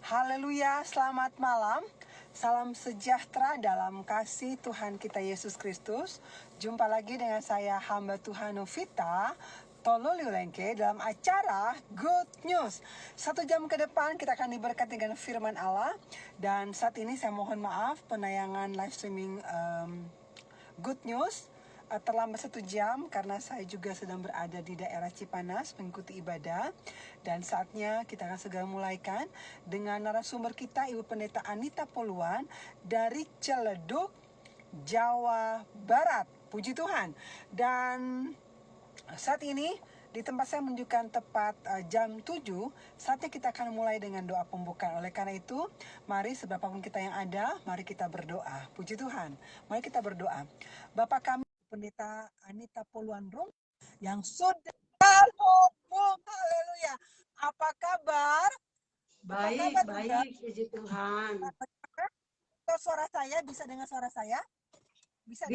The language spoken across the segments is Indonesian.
Haleluya, selamat malam. Salam sejahtera dalam kasih Tuhan kita Yesus Kristus. Jumpa lagi dengan saya hamba Tuhan Novita Tololiulengke dalam acara Good News. 1 jam ke depan kita akan diberkati dengan firman Allah. Dan saat ini saya mohon maaf penayangan live streaming Good News terlambat 1 jam karena saya juga sedang berada di daerah Cipanas mengikuti ibadah. Dan saatnya kita akan segera mulaikan dengan narasumber kita, Ibu Pendeta Anita Poluan dari Ciledug, Jawa Barat. Puji Tuhan. Dan saat ini di tempat saya menunjukkan tepat jam 7. Saatnya kita akan mulai dengan doa pembukaan. Oleh karena itu, mari seberapapun kita yang ada, mari kita berdoa. Puji Tuhan. Mari kita berdoa. Bapak kami Pendeta Anita Poluan Rum yang sudah terhubung. Haleluya. Apa kabar? Baik, puji Tuhan. Suara saya bisa dengar suara saya? Bisa.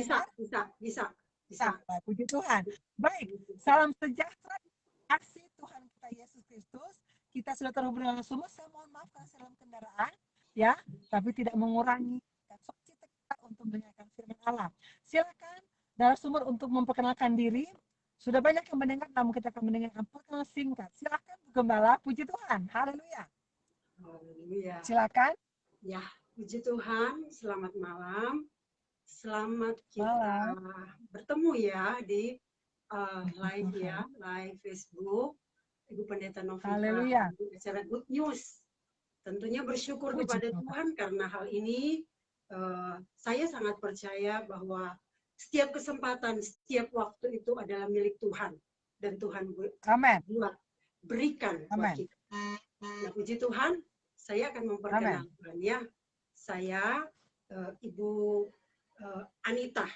Puji Tuhan. Baik, salam sejahtera kasih Tuhan kita Yesus Kristus. Kita sudah terhubung dengan semua. Saya mohon maaf karena saya dalam kendaraan, ya, tapi tidak mengurangi sukacita kita untuk mendengarkan firman Allah. Silakan narasumber untuk memperkenalkan diri. Sudah banyak yang mendengar, namun kita akan mendengarkan perkenalan singkat. Silakan Gembala. Puji Tuhan. Haleluya. Silakan. Ya, puji Tuhan. Selamat malam. Selamat kita bertemu ya di live ya, live Facebook Ibu Pendeta Novita. Haleluya. Acara Good News. Tentunya bersyukur kepada Tuhan karena hal ini saya sangat percaya bahwa setiap kesempatan, setiap waktu itu adalah milik Tuhan dan Tuhan berikan buat kita. Nah, puji Tuhan, saya akan memperkenalkan ya. Saya Ibu Anita,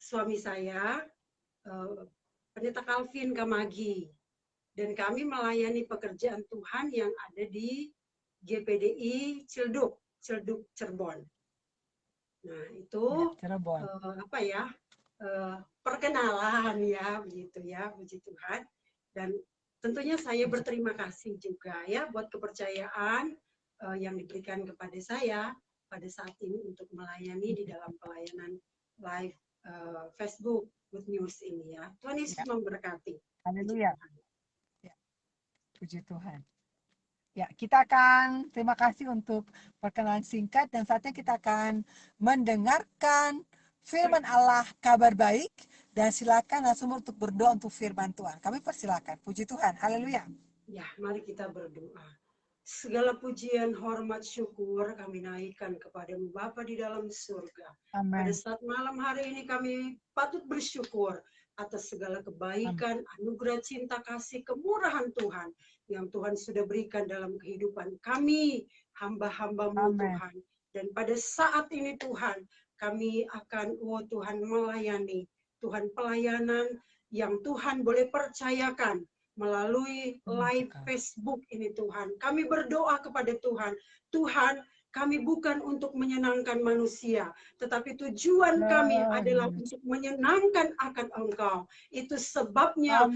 suami saya Pendeta Calvin Kamagi, dan kami melayani pekerjaan Tuhan yang ada di GPDI Ciledug Cirebon. Nah, itu perkenalan ya, begitu ya, puji Tuhan. Dan tentunya saya berterima kasih juga ya buat kepercayaan yang diberikan kepada saya pada saat ini untuk melayani di dalam pelayanan live Facebook Good News ini ya. Tuhan Yesus memberkati. Haleluya. Ya. Puji Tuhan. Ya, kita akan terima kasih untuk perkenalan singkat dan saatnya kita akan mendengarkan firman Allah kabar baik dan silakan langsung untuk berdoa untuk firman Tuhan. Kami persilakan. Puji Tuhan. Haleluya. Ya, mari kita berdoa. Segala pujian, hormat, syukur kami naikkan kepadamu Bapa di dalam surga. Amen. Pada saat malam hari ini kami patut bersyukur atas segala kebaikan, anugerah, cinta, kasih, kemurahan Tuhan yang Tuhan sudah berikan dalam kehidupan kami, hamba-hambamu Tuhan. Dan pada saat ini Tuhan, kami akan, Tuhan, melayani. Tuhan, pelayanan yang Tuhan boleh percayakan melalui live Facebook ini Tuhan. Kami berdoa kepada Tuhan. Tuhan, kami bukan untuk menyenangkan manusia, tetapi tujuan kami adalah untuk menyenangkan akan Engkau. Itu sebabnya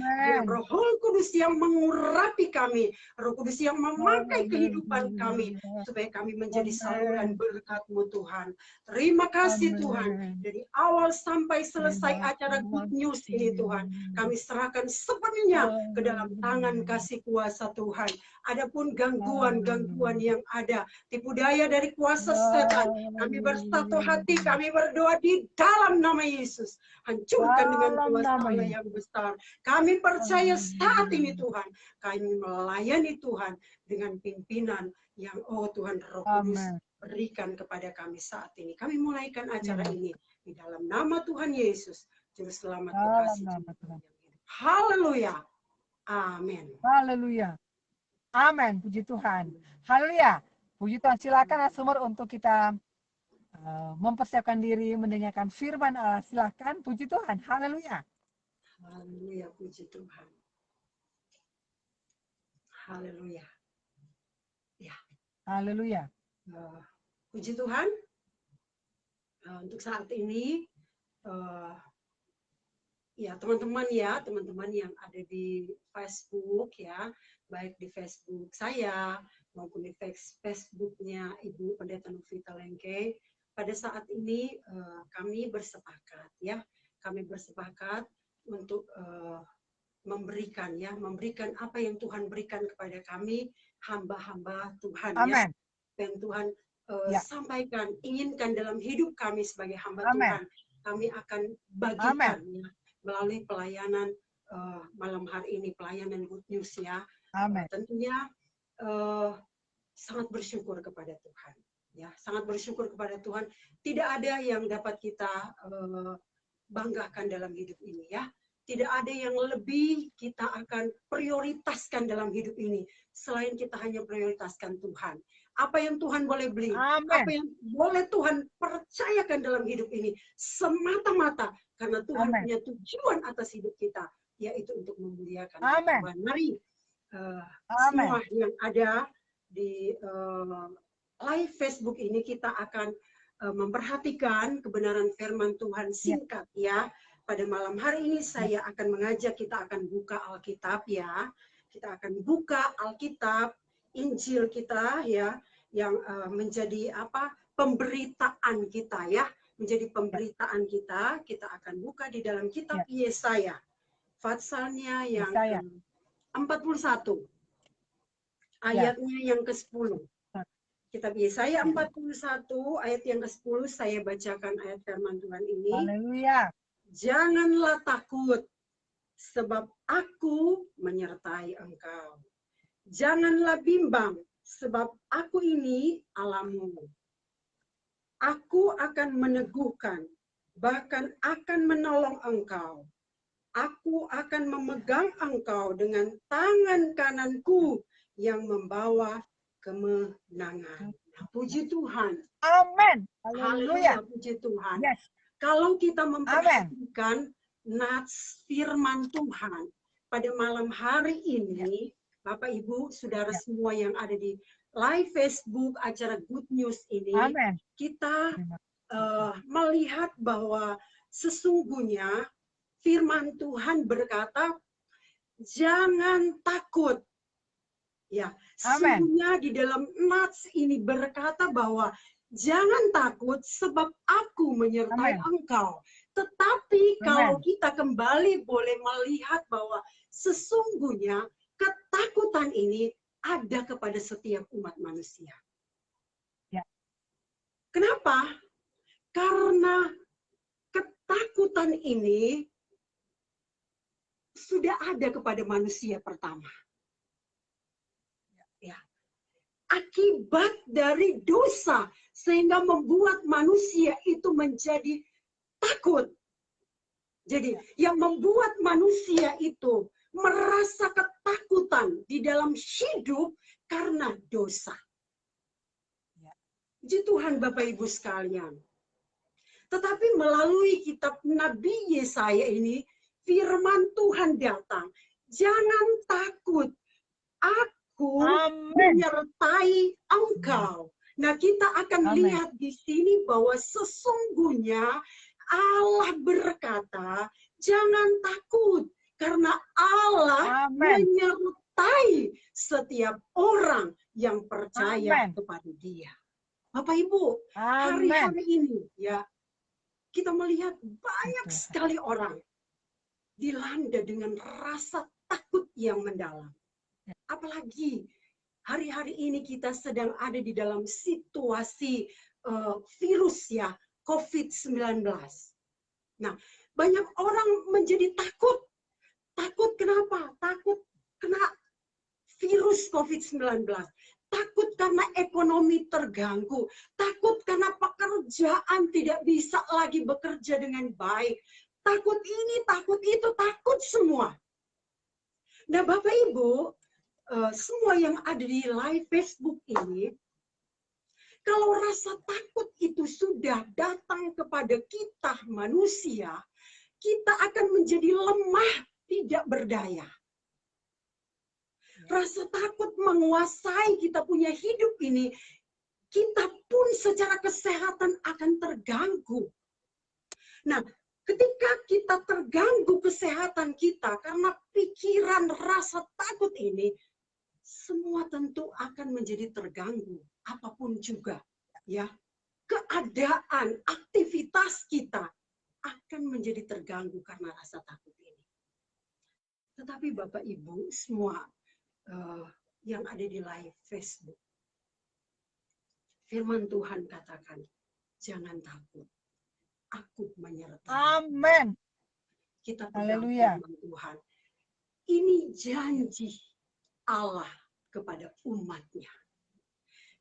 Roh Kudus yang mengurapi kami, Roh Kudus yang memakai kehidupan kami, supaya kami menjadi saluran berkat-Mu Tuhan. Terima kasih Tuhan, dari awal sampai selesai acara Good News ini Tuhan, kami serahkan sepenuhnya ke dalam tangan kasih kuasa Tuhan. Adapun gangguan-gangguan yang ada, tipu daya dari kuasa setan, kami bersatu hati, kami berdoa di dalam nama Yesus, hancurkan dengan kuasa Allah yang besar. Kami percaya saat ini Tuhan, kami melayani Tuhan dengan pimpinan yang Tuhan Roh Kudus berikan kepada kami saat ini. Kami mulaikan acara ini di dalam nama Tuhan Yesus, Juru Selamat kekasih. Haleluya. Amin. Haleluya. Amin. Puji Tuhan. Haleluya. Puji Tuhan. Silakan sumber untuk kita mempersiapkan diri mendengarkan firman Allah. Silakan. Puji Tuhan. Haleluya. Haleluya. Puji Tuhan. Haleluya. Ya. Haleluya. Puji Tuhan. Untuk saat ini, ya teman-teman yang ada di Facebook ya, baik di Facebook saya, maupun di Facebooknya Ibu Pendeta Novita Lengke. Pada saat ini kami bersepakat ya, kami bersepakat untuk memberikan apa yang Tuhan berikan kepada kami, hamba-hamba Tuhan ya, Amin. yang Tuhan Ya. sampaikan, inginkan dalam hidup kami sebagai hamba Amin. Tuhan, kami akan bagikan ya, melalui pelayanan malam hari ini, pelayanan Good News ya. Amin. Tentunya sangat bersyukur kepada Tuhan ya, sangat bersyukur kepada Tuhan. Tidak ada yang dapat kita banggakan dalam hidup ini ya. Tidak ada yang lebih kita akan prioritaskan dalam hidup ini selain kita hanya prioritaskan Tuhan. Apa yang Tuhan boleh beli, Amin. apa yang boleh Tuhan percayakan dalam hidup ini semata-mata karena Tuhan Amin. punya tujuan atas hidup kita, yaitu untuk memuliakan Amin. Tuhan. Mari Amin. semua yang ada di live Facebook ini kita akan memperhatikan kebenaran firman Tuhan singkat ya. Pada malam hari ini saya akan mengajak kita akan buka Alkitab ya. Kita akan buka Alkitab, Injil kita ya, yang menjadi apa? Pemberitaan kita ya, menjadi pemberitaan kita. Kita akan buka di dalam kitab Yesaya. Fatsalnya yang 41. Ayatnya yang ke-10. Kitab Yesaya 41 ayat yang ke-10, saya bacakan ayat firman Tuhan ini. Haleluya. Janganlah takut, sebab aku menyertai engkau. Janganlah bimbang, sebab aku ini Allahmu. Aku akan meneguhkan, bahkan akan menolong engkau. Aku akan memegang engkau dengan tangan kananku yang membawa kemenangan. Puji Tuhan. Amin. Haleluya. Haleluya. Puji Tuhan. Yes. Kalau kita memperhatikan nats firman Tuhan pada malam hari ini, Bapak Ibu, Saudara semua yang ada di live Facebook acara Good News ini, Amin. kita melihat bahwa sesungguhnya firman Tuhan berkata, jangan takut. Ya, sesungguhnya di dalam nats ini berkata bahwa jangan takut sebab aku menyertai engkau. Tetapi kalau kita kembali boleh melihat bahwa sesungguhnya ketakutan ini ada kepada setiap umat manusia. Ya. Kenapa? Karena ketakutan ini sudah ada kepada manusia pertama. Ya. Akibat dari dosa sehingga membuat manusia itu menjadi takut. Jadi yang membuat manusia itu merasa ketakutan di dalam hidup karena dosa. Puji Tuhan Bapak Ibu sekalian. Tetapi melalui kitab Nabi Yesaya ini, firman Tuhan datang. Jangan takut, aku menyertai engkau. Nah, kita akan lihat di sini bahwa sesungguhnya Allah berkata, jangan takut, karena Allah menyertai setiap orang yang percaya kepada Dia. Bapak Ibu, hari-hari ini ya, kita melihat banyak sekali orang dilanda dengan rasa takut yang mendalam. Apalagi hari-hari ini kita sedang ada di dalam situasi virus ya, COVID-19. Nah, banyak orang menjadi takut. Takut kenapa? Takut kena virus COVID-19. Takut karena ekonomi terganggu. Takut karena pekerjaan tidak bisa lagi bekerja dengan baik. Takut ini, takut itu, takut semua. Nah, Bapak Ibu, semua yang ada di live Facebook ini, kalau rasa takut itu sudah datang kepada kita manusia, kita akan menjadi lemah, tidak berdaya. Rasa takut menguasai kita punya hidup ini, kita pun secara kesehatan akan terganggu. Nah, ketika kita terganggu kesehatan kita karena pikiran rasa takut ini, semua tentu akan menjadi terganggu, apapun juga, ya. Keadaan, aktivitas kita akan menjadi terganggu karena rasa takut ini. Tetapi Bapak Ibu semua yang ada di live Facebook, firman Tuhan katakan, jangan takut, aku menyertai. Amin. Kita pegang Haleluya. firman Tuhan. Ini janji Allah kepada umatnya.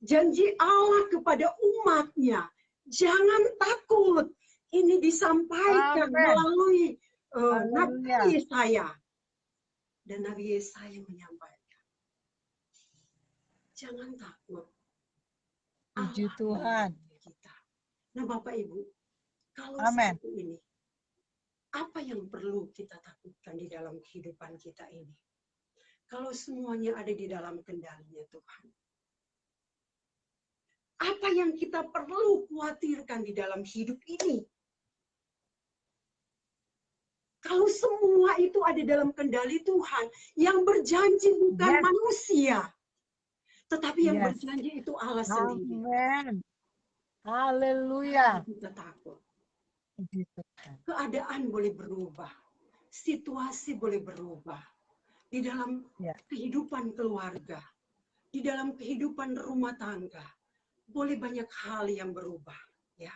Janji Allah kepada umatnya. Jangan takut. Ini disampaikan Amin. melalui Haleluya. Nabi Yesaya. Dan Nabi Yesaya menyampaikan. Jangan takut. Puji Allah Tuhan. menyertai kita. Nah Bapak Ibu, kalau Amin. seperti ini, apa yang perlu kita takutkan di dalam kehidupan kita ini? Kalau semuanya ada di dalam kendalinya Tuhan. Apa yang kita perlu khawatirkan di dalam hidup ini? Kalau semua itu ada dalam kendali Tuhan, yang berjanji bukan Yes. manusia, tetapi yang Yes. berjanji itu Allah sendiri. Amin. Haleluya. Kita takut. Puji Tuhan. Keadaan boleh berubah, situasi boleh berubah. Di dalam Ya. kehidupan keluarga, di dalam kehidupan rumah tangga, boleh banyak hal yang berubah. Ya.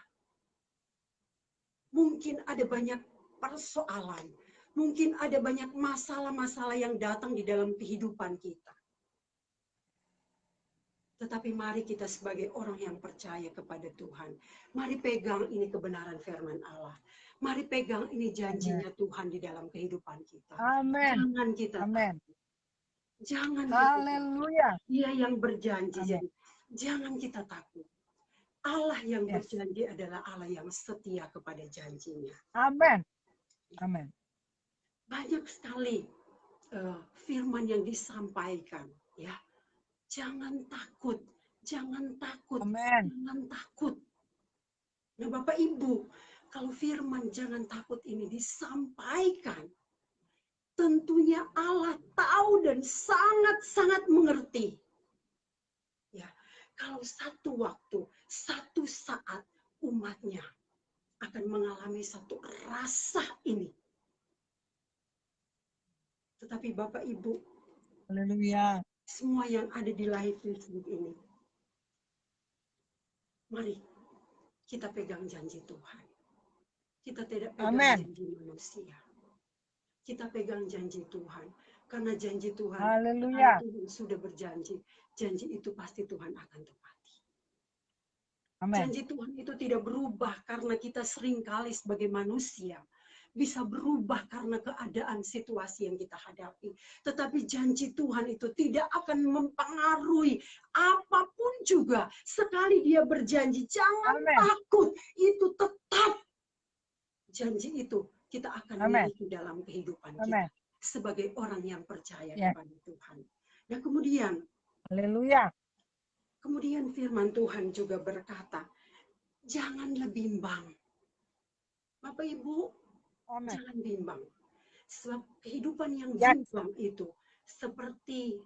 Mungkin ada banyak persoalan, mungkin ada banyak masalah-masalah yang datang di dalam kehidupan kita. Tetapi mari kita sebagai orang yang percaya kepada Tuhan, mari pegang ini kebenaran firman Allah. Mari pegang ini janjinya Tuhan di dalam kehidupan kita. Amin. Jangan kita Amin. takut. Jangan kita takut. Haleluya. Dia yang berjanji. Amin. Jadi jangan kita takut. Allah yang Yes. berjanji adalah Allah yang setia kepada janjinya. Amin. Amin. Banyak sekali firman yang disampaikan. Ya, jangan takut. Jangan takut. Amin. Jangan takut. Nah Bapak Ibu, kalau firman jangan takut ini disampaikan, tentunya Allah tahu dan sangat-sangat mengerti. Ya, kalau satu waktu, satu saat umatnya akan mengalami satu rasa ini. Tetapi Bapak Ibu, Haleluya. semua yang ada di live Facebook ini, mari kita pegang janji Tuhan. Kita tidak pegang Amin. janji manusia. Kita pegang janji Tuhan. Karena janji Tuhan, Haleluya. kalau Tuhan sudah berjanji, janji itu pasti Tuhan akan tepati. Amin. Janji Tuhan itu tidak berubah karena kita seringkali sebagai manusia bisa berubah karena keadaan situasi yang kita hadapi. Tetapi janji Tuhan itu tidak akan mempengaruhi apapun juga. Sekali dia berjanji, jangan Amin. takut. Itu tetap janji itu kita akan Amin. miliki dalam kehidupan Amin. kita. Sebagai orang yang percaya Ya. kepada Tuhan. Nah kemudian Haleluya. firman Tuhan juga berkata, janganlah bimbang. Bapak Ibu, Amin. jangan bimbang. Sebab kehidupan yang Ya. bimbang itu seperti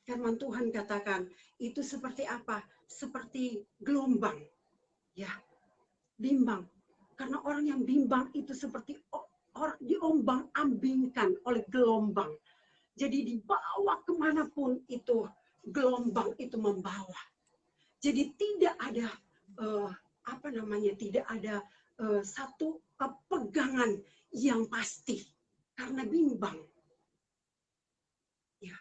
firman Tuhan katakan, itu seperti apa? Seperti gelombang. Ya, bimbang. Karena orang yang bimbang itu seperti diombang-ambingkan oleh gelombang. Jadi dibawa kemanapun itu gelombang itu membawa. Jadi tidak ada tidak ada satu pegangan yang pasti karena bimbang. Ya.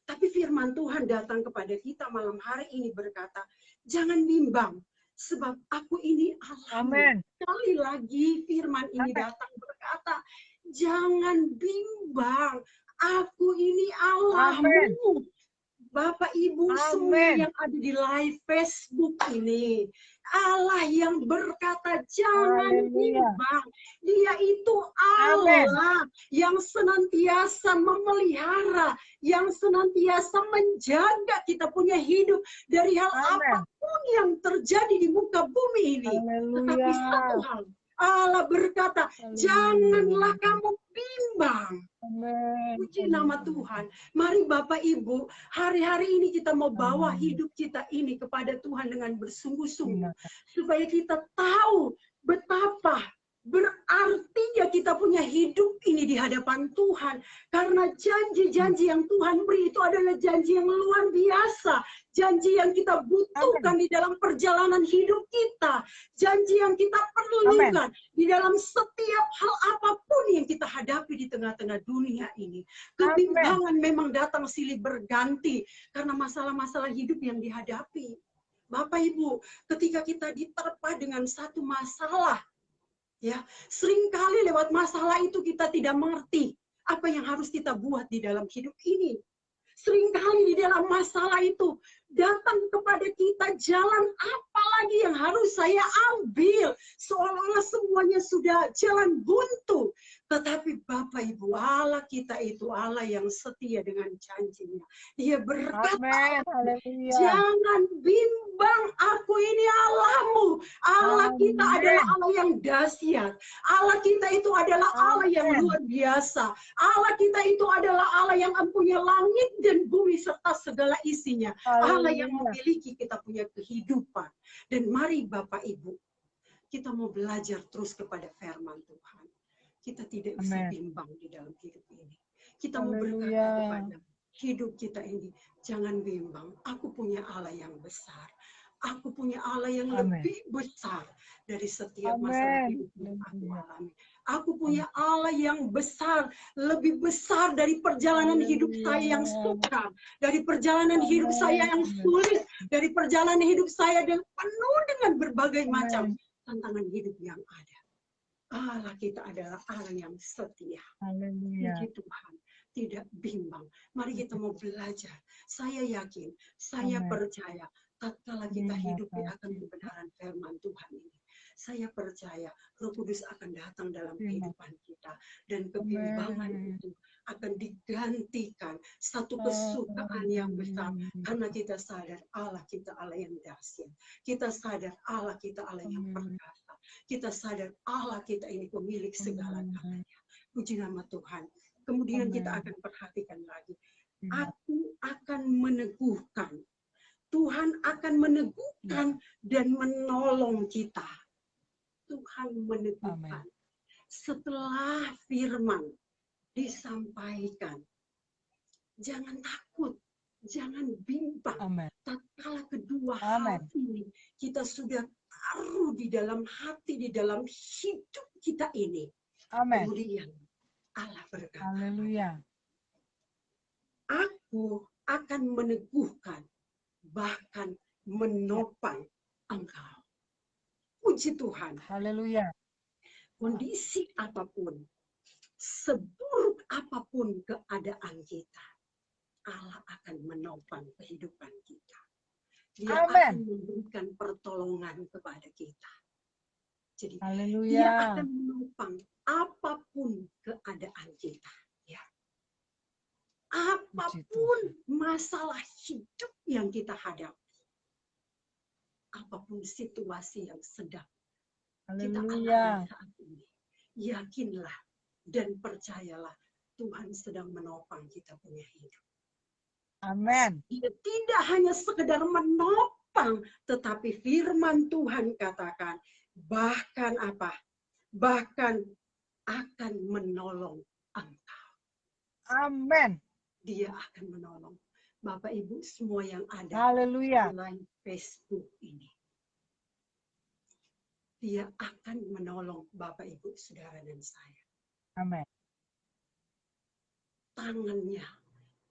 Tapi firman Tuhan datang kepada kita malam hari ini berkata, jangan bimbang sebab aku ini Allah. Amin. Sekali lagi firman ini Amin. datang berkata, jangan bimbang, aku ini Allahmu. Bapak Ibu semua Amin. yang ada di live Facebook ini, Allah yang berkata jangan Haleluya. bimbang. Dia itu Allah yang senantiasa memelihara, yang senantiasa menjaga kita punya hidup dari hal Amin. apapun yang terjadi di muka bumi ini. Tetapi Haleluya. satu hal, Allah berkata, janganlah kamu bimbang. Amin. Puji nama Tuhan. Mari Bapak Ibu, hari-hari ini kita mau bawa Amin. hidup kita ini kepada Tuhan dengan bersungguh-sungguh. Terima kasih. Supaya kita tahu betapa berartinya kita punya hidup ini di hadapan Tuhan. Karena janji-janji yang Tuhan beri itu adalah janji yang luar biasa. Janji yang kita butuhkan di dalam perjalanan hidup kita. Janji yang kita perlukan di dalam setiap hal apapun yang kita hadapi di tengah-tengah dunia ini. Kebimbangan memang datang silih berganti karena masalah-masalah hidup yang dihadapi. Bapak Ibu, ketika kita diterpa dengan satu masalah, ya, seringkali lewat masalah itu kita tidak mengerti apa yang harus kita buat di dalam hidup ini. Seringkali di dalam masalah itu datang kepada kita, jalan apa lagi yang harus saya ambil? Seolah-olah semuanya sudah jalan buntu. Tetapi Bapak Ibu, Allah kita itu Allah yang setia dengan janjinya. Dia berkata, jangan bimbang, aku ini Allahmu. Allah kita adalah Allah yang dahsyat. Allah kita itu adalah Allah yang luar biasa. Allah kita itu adalah Allah yang mempunyai langit dan bumi serta segala isinya. Allah yang memiliki kita punya kehidupan. Dan mari Bapak Ibu, kita mau belajar terus kepada firman Tuhan. Kita tidak bisa bimbang di dalam hidup ini. Kita mau berkata kepada hidup kita ini, jangan bimbang. Aku punya Allah yang besar. Aku punya Allah yang lebih besar dari setiap masalah hidup yang aku alami. Aku punya Allah yang besar, lebih besar dari perjalanan hidup saya yang sukar, dari perjalanan hidup saya yang sulit, dari perjalanan hidup saya yang penuh dengan berbagai macam tantangan hidup yang ada. Allah kita adalah Allah yang setia. Puji Tuhan, tidak bimbang. Mari kita mau belajar. Saya yakin, saya percaya, tatkala kita hidupi akan kebenaran firman Tuhan ini, saya percaya Roh Kudus akan datang dalam kehidupan kita. Dan kebimbangan itu akan digantikan satu kesukaan yang besar. Karena kita sadar Allah kita Allah yang dahsyat. Kita sadar Allah kita Allah yang perkasa. Kita sadar Allah kita ini pemilik segala-galanya. Puji nama Tuhan. Kemudian kita akan perhatikan lagi. Aku akan meneguhkan. Tuhan akan meneguhkan dan menolong kita. Tuhan meneguhkan. Setelah firman disampaikan, jangan takut, jangan bimbang. Tatkala kedua hal ini kita sudah taruh di dalam hati, di dalam hidup kita ini. Kemudian Allah berkata, aku akan meneguhkan, bahkan menopang engkau. Puji Tuhan. Haleluya. Kondisi apapun, seburuk apapun keadaan kita, Allah akan menopang kehidupan kita. Dia akan memberikan pertolongan kepada kita. Jadi dia akan menopang apapun keadaan kita. Ya. Apapun masalah hidup yang kita hadapi. Apapun situasi yang sedang kita alami saat ini. Yakinlah dan percayalah Tuhan sedang menopang kita punya hidup. Amin. Dia tidak hanya sekedar menopang, tetapi firman Tuhan katakan, bahkan apa? Bahkan akan menolong engkau. Amin. Dia akan menolong. Bapak Ibu semua yang ada Haleluya. di live Facebook ini. Dia akan menolong Bapak Ibu Saudara dan saya. Amin. Tangannya,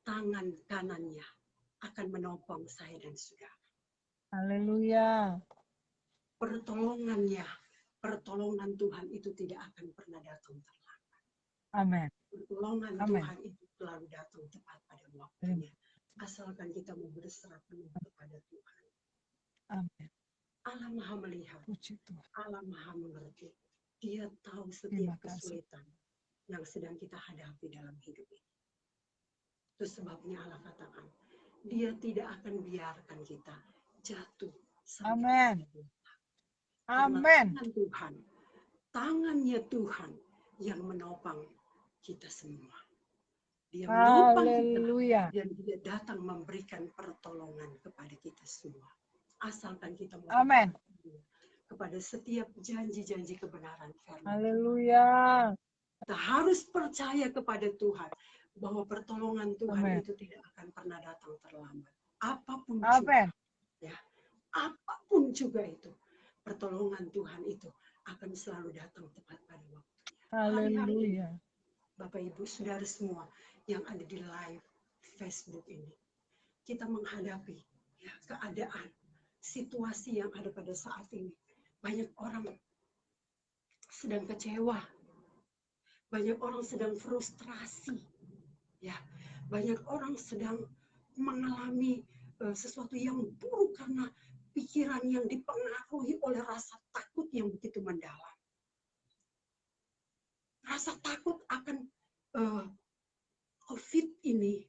tangan kanannya akan menopang saya dan saudara. Haleluya. Pertolongannya, pertolongan Tuhan itu tidak akan pernah datang terlambat. Amin. Pertolongan Tuhan itu selalu datang tepat pada waktunya. Asalkan kita mau berserah penuh kepada Tuhan. Amin. Allah Maha melihat. Puji Tuhan. Allah Maha mengerti. Dia tahu setiap kesulitan yang sedang kita hadapi dalam hidup ini. Itu sebabnya Allah katakan, Dia tidak akan biarkan kita jatuh. Amin. Amin. Tuhan tangannya Tuhan yang menopang kita semua. Dia menopang kita Haleluya. dan dia datang memberikan pertolongan kepada kita semua. Asalkan kita mau Amin. kepada setiap janji-janji kebenaran firman. Haleluya. Kita harus percaya kepada Tuhan bahwa pertolongan Tuhan Amin. itu tidak akan pernah datang terlambat. Apapun juga, Amin. ya, apapun juga itu, pertolongan Tuhan itu akan selalu datang tepat pada waktunya. Hari-hari ini, Haleluya. Bapak Ibu Saudara semua yang ada di live Facebook ini, kita menghadapi ya, keadaan, situasi yang ada pada saat ini. Banyak orang sedang kecewa, banyak orang sedang frustrasi, ya, banyak orang sedang mengalami sesuatu yang buruk karena pikiran yang dipengaruhi oleh rasa takut yang begitu mendalam. Rasa takut akan COVID ini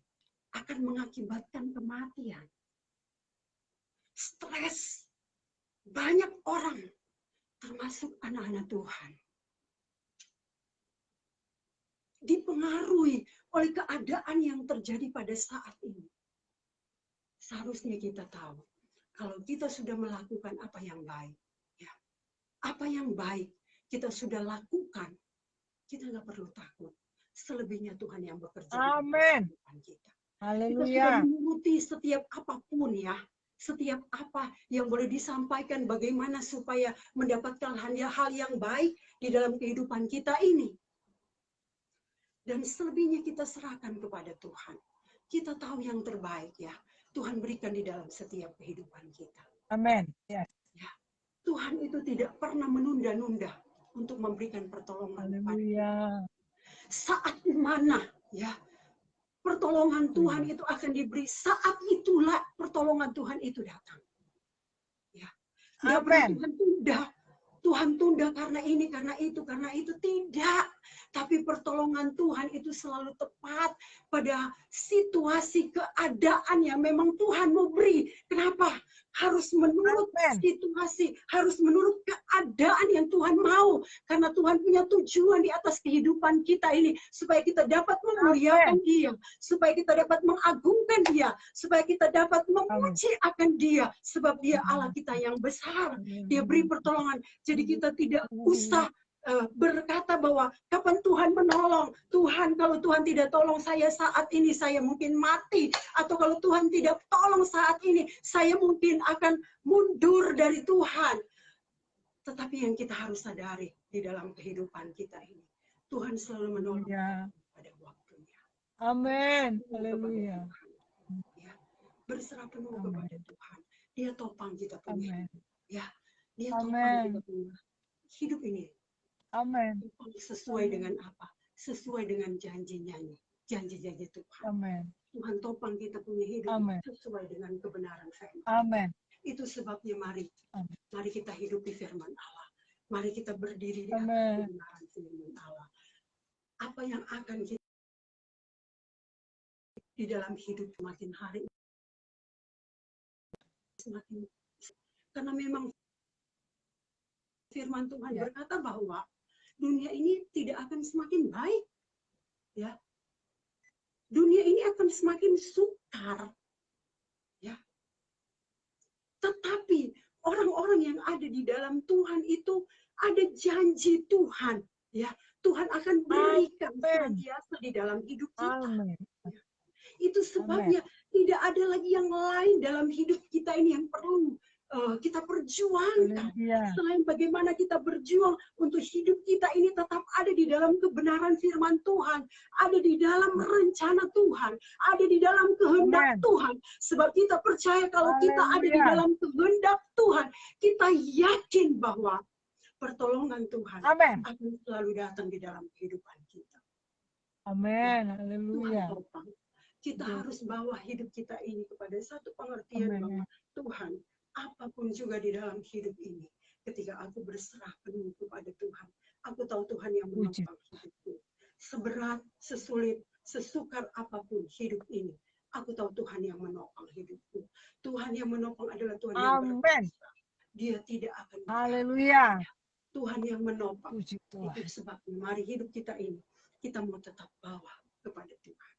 akan mengakibatkan kematian. Stres. Banyak orang, termasuk anak-anak Tuhan, dipengaruhi oleh keadaan yang terjadi pada saat ini. Seharusnya kita tahu, kalau kita sudah melakukan apa yang baik, ya, apa yang baik kita sudah lakukan, kita nggak perlu takut. Selebihnya Tuhan yang bekerja Amin. di kehidupan kita. Kita sudah Haleluya. menuruti setiap apapun ya, setiap apa yang boleh disampaikan bagaimana supaya mendapatkan hal yang baik di dalam kehidupan kita ini. Dan selebihnya kita serahkan kepada Tuhan. Kita tahu yang terbaik ya, Tuhan berikan di dalam setiap kehidupan kita. Amin. Yes. Ya, Tuhan itu tidak pernah menunda-nunda untuk memberikan pertolongan kepada kita. Haleluya. Saat mana ya pertolongan Tuhan itu akan diberi, saat itulah pertolongan Tuhan itu datang. Ya, nggak pernah Amin. Tuhan tunda karena ini, karena itu, tidak. Tapi pertolongan Tuhan itu selalu tepat pada situasi keadaan yang memang Tuhan mau beri. Kenapa? Harus menurut Amin. situasi, harus menurut keadaan yang Tuhan mau. Karena Tuhan punya tujuan di atas kehidupan kita ini. Supaya kita dapat memuliakan Dia. Supaya kita dapat mengagungkan Dia. Supaya kita dapat memuji akan Dia. Sebab Dia Allah kita yang besar. Dia beri pertolongan. Jadi kita tidak usah berkata bahwa kapan Tuhan menolong. Tuhan, kalau Tuhan tidak tolong saya saat ini, saya mungkin mati. Atau kalau Tuhan tidak tolong saat ini, saya mungkin akan mundur dari Tuhan. Tetapi yang kita harus sadari di dalam kehidupan kita ini, Tuhan selalu menolong pada waktunya. Amin. Haleluya. Ya, berserah penuh kepada Tuhan. Dia topang kita punya. Ya, Dia topang kita punya hidup ini. Amin. Sesuai dengan apa? Sesuai dengan janji-janji Tuhan. Amin. Tuhan topang kita punya hidup sesuai dengan kebenaran firman. Amin. Itu sebabnya mari kita hidupi firman Allah. Mari kita berdiri di atas kebenaran firman Allah. Apa yang akan kita di dalam hidup semakin hari semakin, karena memang firman Tuhan berkata bahwa dunia ini tidak akan semakin baik, ya. Dunia ini akan semakin sukar, ya. Tetapi orang-orang yang ada di dalam Tuhan itu ada janji Tuhan, ya. Tuhan akan berikan senantiasa di dalam hidup kita. Ya. Itu sebabnya tidak ada lagi yang lain dalam hidup kita ini yang perlu kita perjuangkan. Selain bagaimana kita berjuang untuk hidup kita ini tetap ada di dalam kebenaran firman Tuhan, ada di dalam rencana Tuhan, ada di dalam kehendak Tuhan. Sebab kita percaya kalau kita ada di dalam kehendak Tuhan, kita yakin bahwa pertolongan Tuhan akan selalu datang di dalam kehidupan kita. Amin. Haleluya. Kita harus bawa hidup kita ini kepada satu pengertian bahwa Tuhan, apapun juga di dalam hidup ini, ketika aku berserah penuh kepada Tuhan, aku tahu Tuhan yang menopang hidupku. Seberat, sesulit, sesukar apapun hidup ini, aku tahu Tuhan yang menopang hidupku. Tuhan yang menopang adalah Tuhan yang berkuasa. Dia tidak akan Haleluya. Tuhan yang menopang. Puji Tuhan. Itu sebabnya mari hidup kita ini, kita mau tetap bawa kepada Tuhan.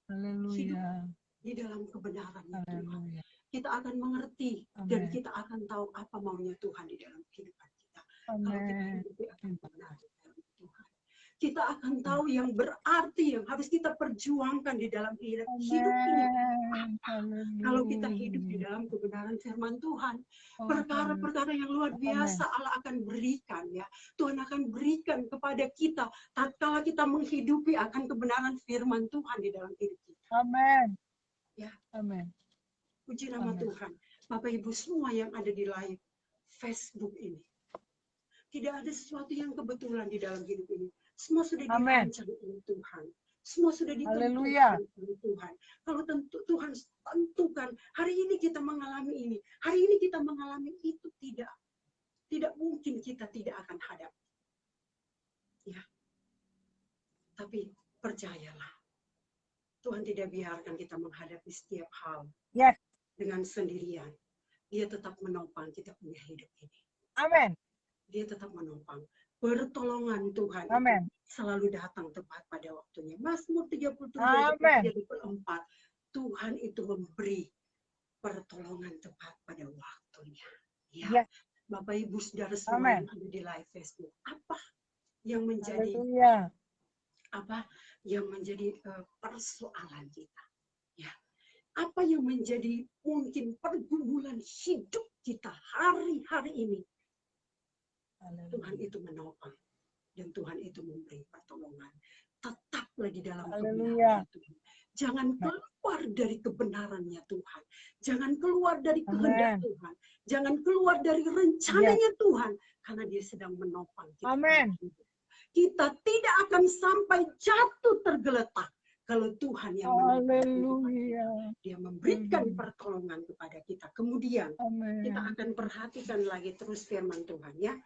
Haleluya. Di dalam kebenaran-Nya Tuhan. Haleluya. Kita akan mengerti dan Amin. kita akan tahu apa maunya Tuhan di dalam kehidupan kita. Kalau kita Amin. hidup akan kebenaran firman Tuhan. Kita akan tahu yang berarti yang harus kita perjuangkan di dalam hidup ini. Amin. Kalau kita hidup di Haleluya. dalam kebenaran firman Tuhan, Oh, perkara-perkara yang luar biasa Allah akan berikan ya. Tuhan akan berikan kepada kita tatkala kita menghidupi akan kebenaran firman Tuhan di dalam hidup kita. Amin. Ya. Amin. Puji nama Amin. Tuhan. Bapak Ibu semua yang ada di live Facebook ini. Tidak ada sesuatu yang kebetulan di dalam hidup ini. Semua sudah Amin. dirancang oleh Tuhan. Semua sudah Haleluya. ditentukan oleh Tuhan. Kalau Tuhan tentukan hari ini kita mengalami ini, hari ini kita mengalami itu, tidak mungkin kita tidak akan hadapi. Ya. Tapi percayalah, Tuhan tidak biarkan kita menghadapi setiap hal Yes. dengan sendirian. Dia tetap menopang kita punya hidup ini. Amin. Dia tetap menopang. Pertolongan Tuhan Amin. itu selalu datang tepat pada waktunya. Mazmur 37 Amin. ayat 34. Tuhan itu memberi pertolongan tepat pada waktunya. Ya. Yes. Bapak Ibu Saudara semua Amin. yang ada di live Facebook, apa yang menjadi Haleluya. persoalan kita? Ya. Apa yang menjadi mungkin pergumulan hidup kita hari-hari ini? Tuhan itu menopang dan Tuhan itu memberi pertolongan. Tetaplah di dalam Haleluya. kebenaran Tuhan. Jangan keluar dari kebenarannya Tuhan. Jangan keluar dari kehendak Amin. Tuhan. Jangan keluar dari rencananya Tuhan. Karena dia sedang menopang kita. Amin. Kita tidak akan sampai jatuh tergeletak. Kalau Tuhan yang menopang kehidupan kita. Haleluya. Dia memberikan pertolongan kepada kita. Kemudian kita Amin. akan perhatikan lagi terus firman Tuhan ya.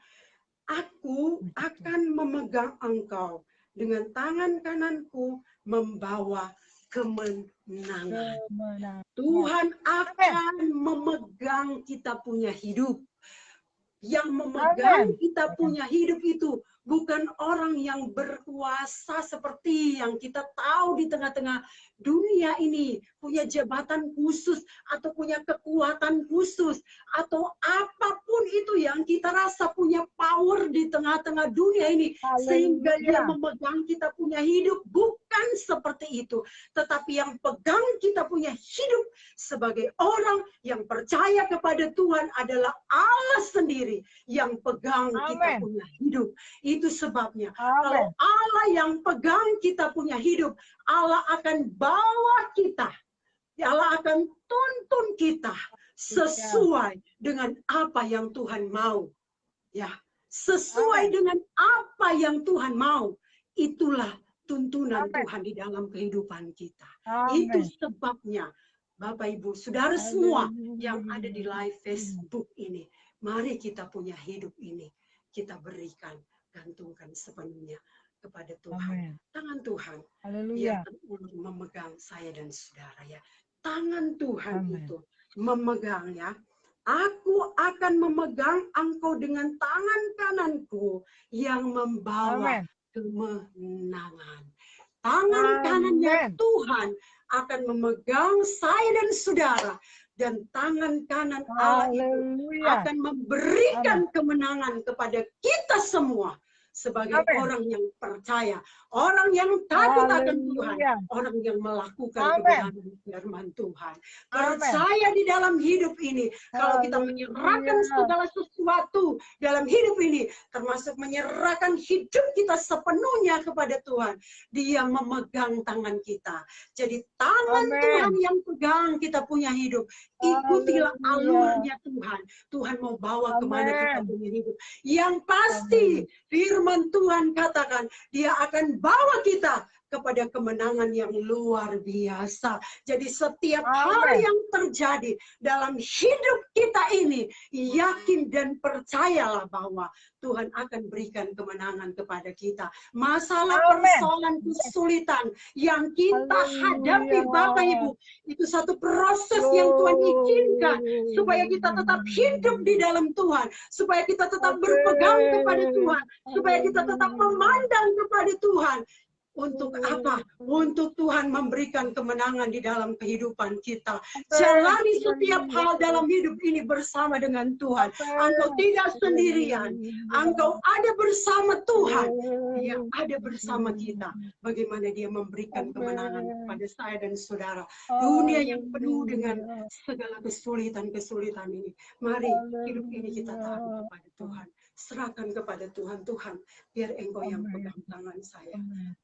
Aku akan memegang engkau dengan tangan kananku membawa kemenangan. Kemenangan. Tuhan akan memegang kita punya hidup. Yang memegang kita punya hidup itu bukan orang yang berkuasa seperti yang kita tahu di tengah-tengah dunia ini, punya jabatan khusus atau punya kekuatan khusus atau apapun itu yang kita rasa punya power di tengah-tengah dunia ini sehingga dia memegang kita punya hidup. Bukan seperti itu, tetapi yang pegang kita punya hidup sebagai orang yang percaya kepada Tuhan adalah Allah sendiri yang pegang kita punya hidup. Itu sebabnya kalau Allah yang pegang kita punya hidup, Allah akan bawa kita. Allah akan tuntun kita sesuai dengan apa yang Tuhan mau. Ya, sesuai dengan apa yang Tuhan mau. Itulah tuntunan Tuhan di dalam kehidupan kita. Itu sebabnya Bapak Ibu, Saudara semua yang ada di live Facebook ini, mari kita punya hidup ini kita berikan, gantungkan sepenuhnya kepada Tuhan. Tangan Tuhan yang memegang saya dan saudara ya. Tangan Tuhan itu memegang ya. Aku akan memegang engkau dengan tangan kananku yang membawa kemenangan. Tangan kanannya Tuhan akan memegang saya dan saudara. Dan tangan kanan Allah itu akan memberikan kemenangan kepada kita semua. Sebagai orang yang percaya, orang yang takut akan Tuhan, orang yang melakukan kebenaran firman Tuhan. Percaya di dalam hidup ini, kalau kita menyerahkan segala sesuatu dalam hidup ini, termasuk menyerahkan hidup kita sepenuhnya kepada Tuhan, Dia memegang tangan kita. Jadi tangan Tuhan yang pegang kita punya hidup. Ikutilah alurnya Tuhan. Tuhan mau bawa kemana kita punya hidup. Yang pasti firman Tuhan katakan, Dia akan bawa kita kepada kemenangan yang luar biasa. Jadi setiap hal Amin. yang terjadi dalam hidup kita ini, yakin dan percayalah bahwa Tuhan akan berikan kemenangan kepada kita. Masalah, Amin. persoalan, kesulitan yang kita hadapi, Bapak Ibu, itu satu proses yang Tuhan izinkan supaya kita tetap hidup di dalam Tuhan, supaya kita tetap berpegang kepada Tuhan, supaya kita tetap memandang kepada Tuhan. Untuk apa? Untuk Tuhan memberikan kemenangan di dalam kehidupan kita. Jalani setiap hal dalam hidup ini bersama dengan Tuhan. Engkau tidak sendirian. Engkau ada bersama Tuhan. Dia ada bersama kita. Bagaimana Dia memberikan kemenangan kepada saya dan saudara. Dunia yang penuh dengan segala kesulitan-kesulitan ini. Mari hidup ini kita taruh kepada Tuhan. Serahkan kepada Tuhan. Tuhan, biar Engkau yang pegang tangan saya.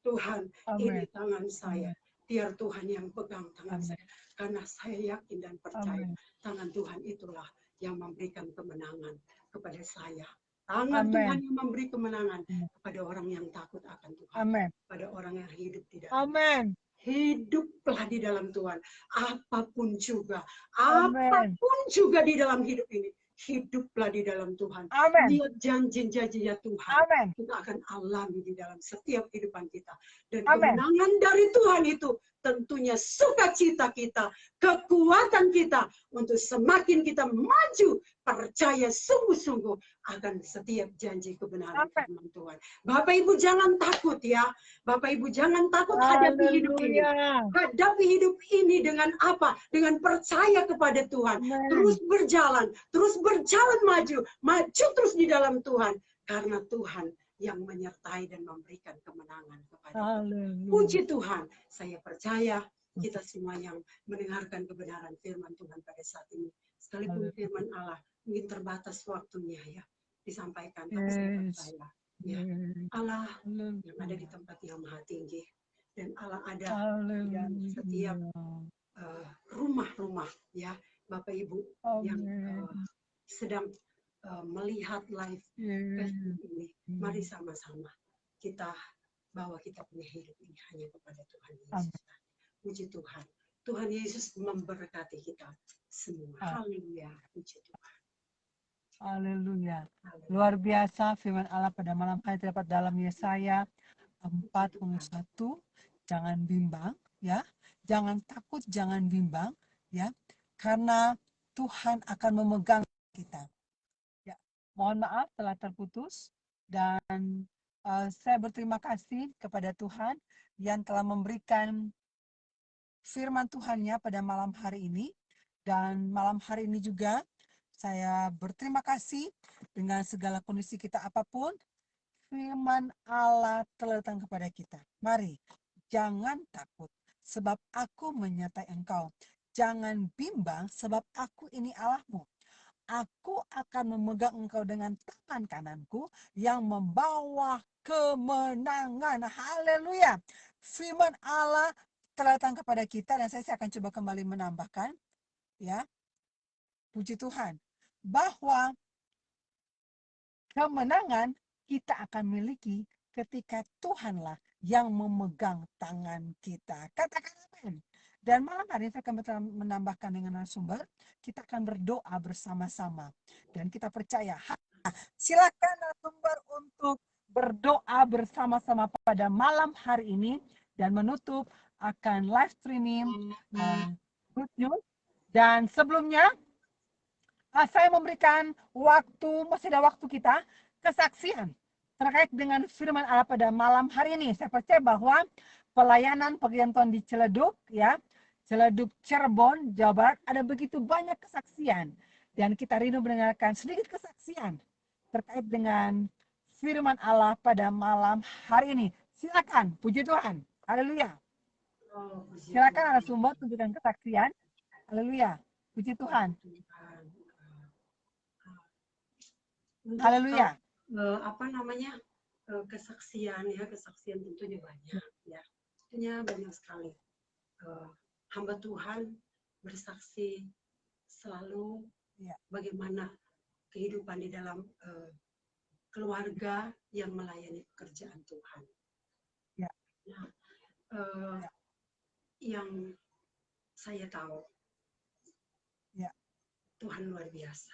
Tuhan, ini tangan saya. Biar Tuhan yang pegang tangan saya. Karena saya yakin dan percaya tangan Tuhan itulah yang memberikan kemenangan kepada saya. Tangan Tuhan yang memberi kemenangan kepada orang yang takut akan Tuhan. Pada orang yang hidup di dalam Tuhan. Hiduplah di dalam Tuhan. Apapun juga di dalam hidup ini. Hiduplah di dalam Tuhan. Lihat janji-janjinya Tuhan. Kita akan alami di dalam setiap kehidupan kita. Dan kemenangan dari Tuhan itu tentunya sukacita kita, kekuatan kita untuk semakin kita maju, percaya sungguh-sungguh akan setiap janji kebenaran firman Tuhan. Bapak Ibu jangan takut ya. Bapak Ibu jangan takut hadapi hidup ini. Hadapi hidup ini dengan apa? Dengan percaya kepada Tuhan. Terus berjalan maju terus di dalam Tuhan. Karena Tuhan yang menyertai dan memberikan kemenangan kepada kita. Puji Tuhan, saya percaya kita semua yang mendengarkan kebenaran firman Tuhan pada saat ini. Sekalipun firman Allah mungkin terbatas waktunya ya disampaikan, tapi saya percaya ya Allah yang ada di tempat yang maha tinggi dan Allah ada di setiap rumah-rumah ya Bapak Ibu yang sedang melihat live Facebook ini. Mari sama-sama kita bahwa kita punya hidup ini hanya kepada Tuhan Yesus. Puji Tuhan. Tuhan Yesus memberkati kita semua. Haleluya. Puji Tuhan. Haleluya. Luar biasa firman Allah pada malam hari terdapat dalam Yesaya 41. Jangan bimbang ya. Jangan takut, jangan bimbang ya. Karena Tuhan akan memegang kita. Ya, mohon maaf telah terputus dan saya berterima kasih kepada Tuhan yang telah memberikan firman Tuhannya pada malam hari ini. Dan malam hari ini juga saya berterima kasih dengan segala kondisi kita apapun, firman Allah telah datang kepada kita. Mari, jangan takut, sebab aku menyertai engkau. Jangan bimbang, sebab aku ini Allahmu. Aku akan memegang engkau dengan tangan kananku yang membawa kemenangan. Haleluya. Firman Allah telah datang kepada kita dan saya akan coba kembali menambahkan. Ya, puji Tuhan. Bahwa kemenangan kita akan miliki ketika Tuhanlah yang memegang tangan kita. Katakan amin. Dan malam hari saya akan menambahkan dengan narasumber, kita akan berdoa bersama-sama. Dan kita percaya, silakan narasumber untuk berdoa bersama-sama pada malam hari ini. Dan menutup akan live streaming Good News. Dan sebelumnya, saya memberikan waktu, masih ada waktu kita, kesaksian terkait dengan firman Allah pada malam hari ini. Saya percaya bahwa pelayanan pekerjaan Tuhan di Ciledug, ya, Ciledug, Cirebon, Jawa Barat, ada begitu banyak kesaksian. Dan kita rindu mendengarkan sedikit kesaksian terkait dengan firman Allah pada malam hari ini. Silakan, puji Tuhan. Haleluya. Silakan ada sumber tunjukkan kesaksian. Haleluya. Puji Tuhan. Haleluya. Kesaksian ya, kesaksian tentunya banyak ya. Tentunya banyak sekali. Hamba Tuhan bersaksi selalu bagaimana kehidupan di dalam keluarga yang melayani pekerjaan Tuhan. Ya. Nah, eh, Ya. yang saya tahu Ya. Tuhan luar biasa.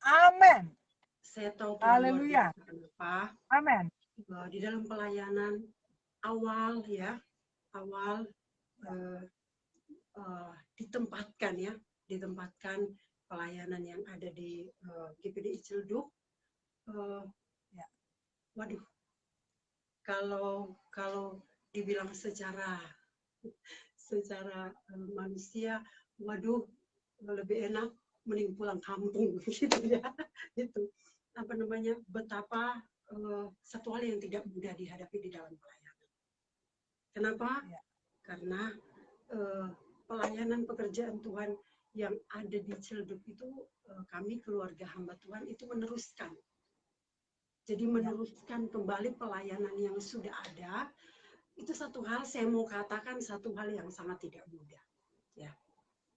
Amin. Saya tahu Tuhan luar Haleluya. biasa. Kenapa? Amin. Di dalam pelayanan awal awal eh, ditempatkan pelayanan yang ada di GPDI Ciledug. Ya. Waduh, kalau dibilang secara manusia, waduh, lebih enak mending pulang kampung gitu ya. Itu apa namanya, betapa satu hal yang tidak mudah dihadapi di dalam pelayanan. Kenapa? Ya. Karena pelayanan pekerjaan Tuhan yang ada di Ciledug itu, kami keluarga hamba Tuhan itu meneruskan. Jadi meneruskan kembali pelayanan yang sudah ada, itu satu hal saya mau katakan, satu hal yang sangat tidak mudah. Ya,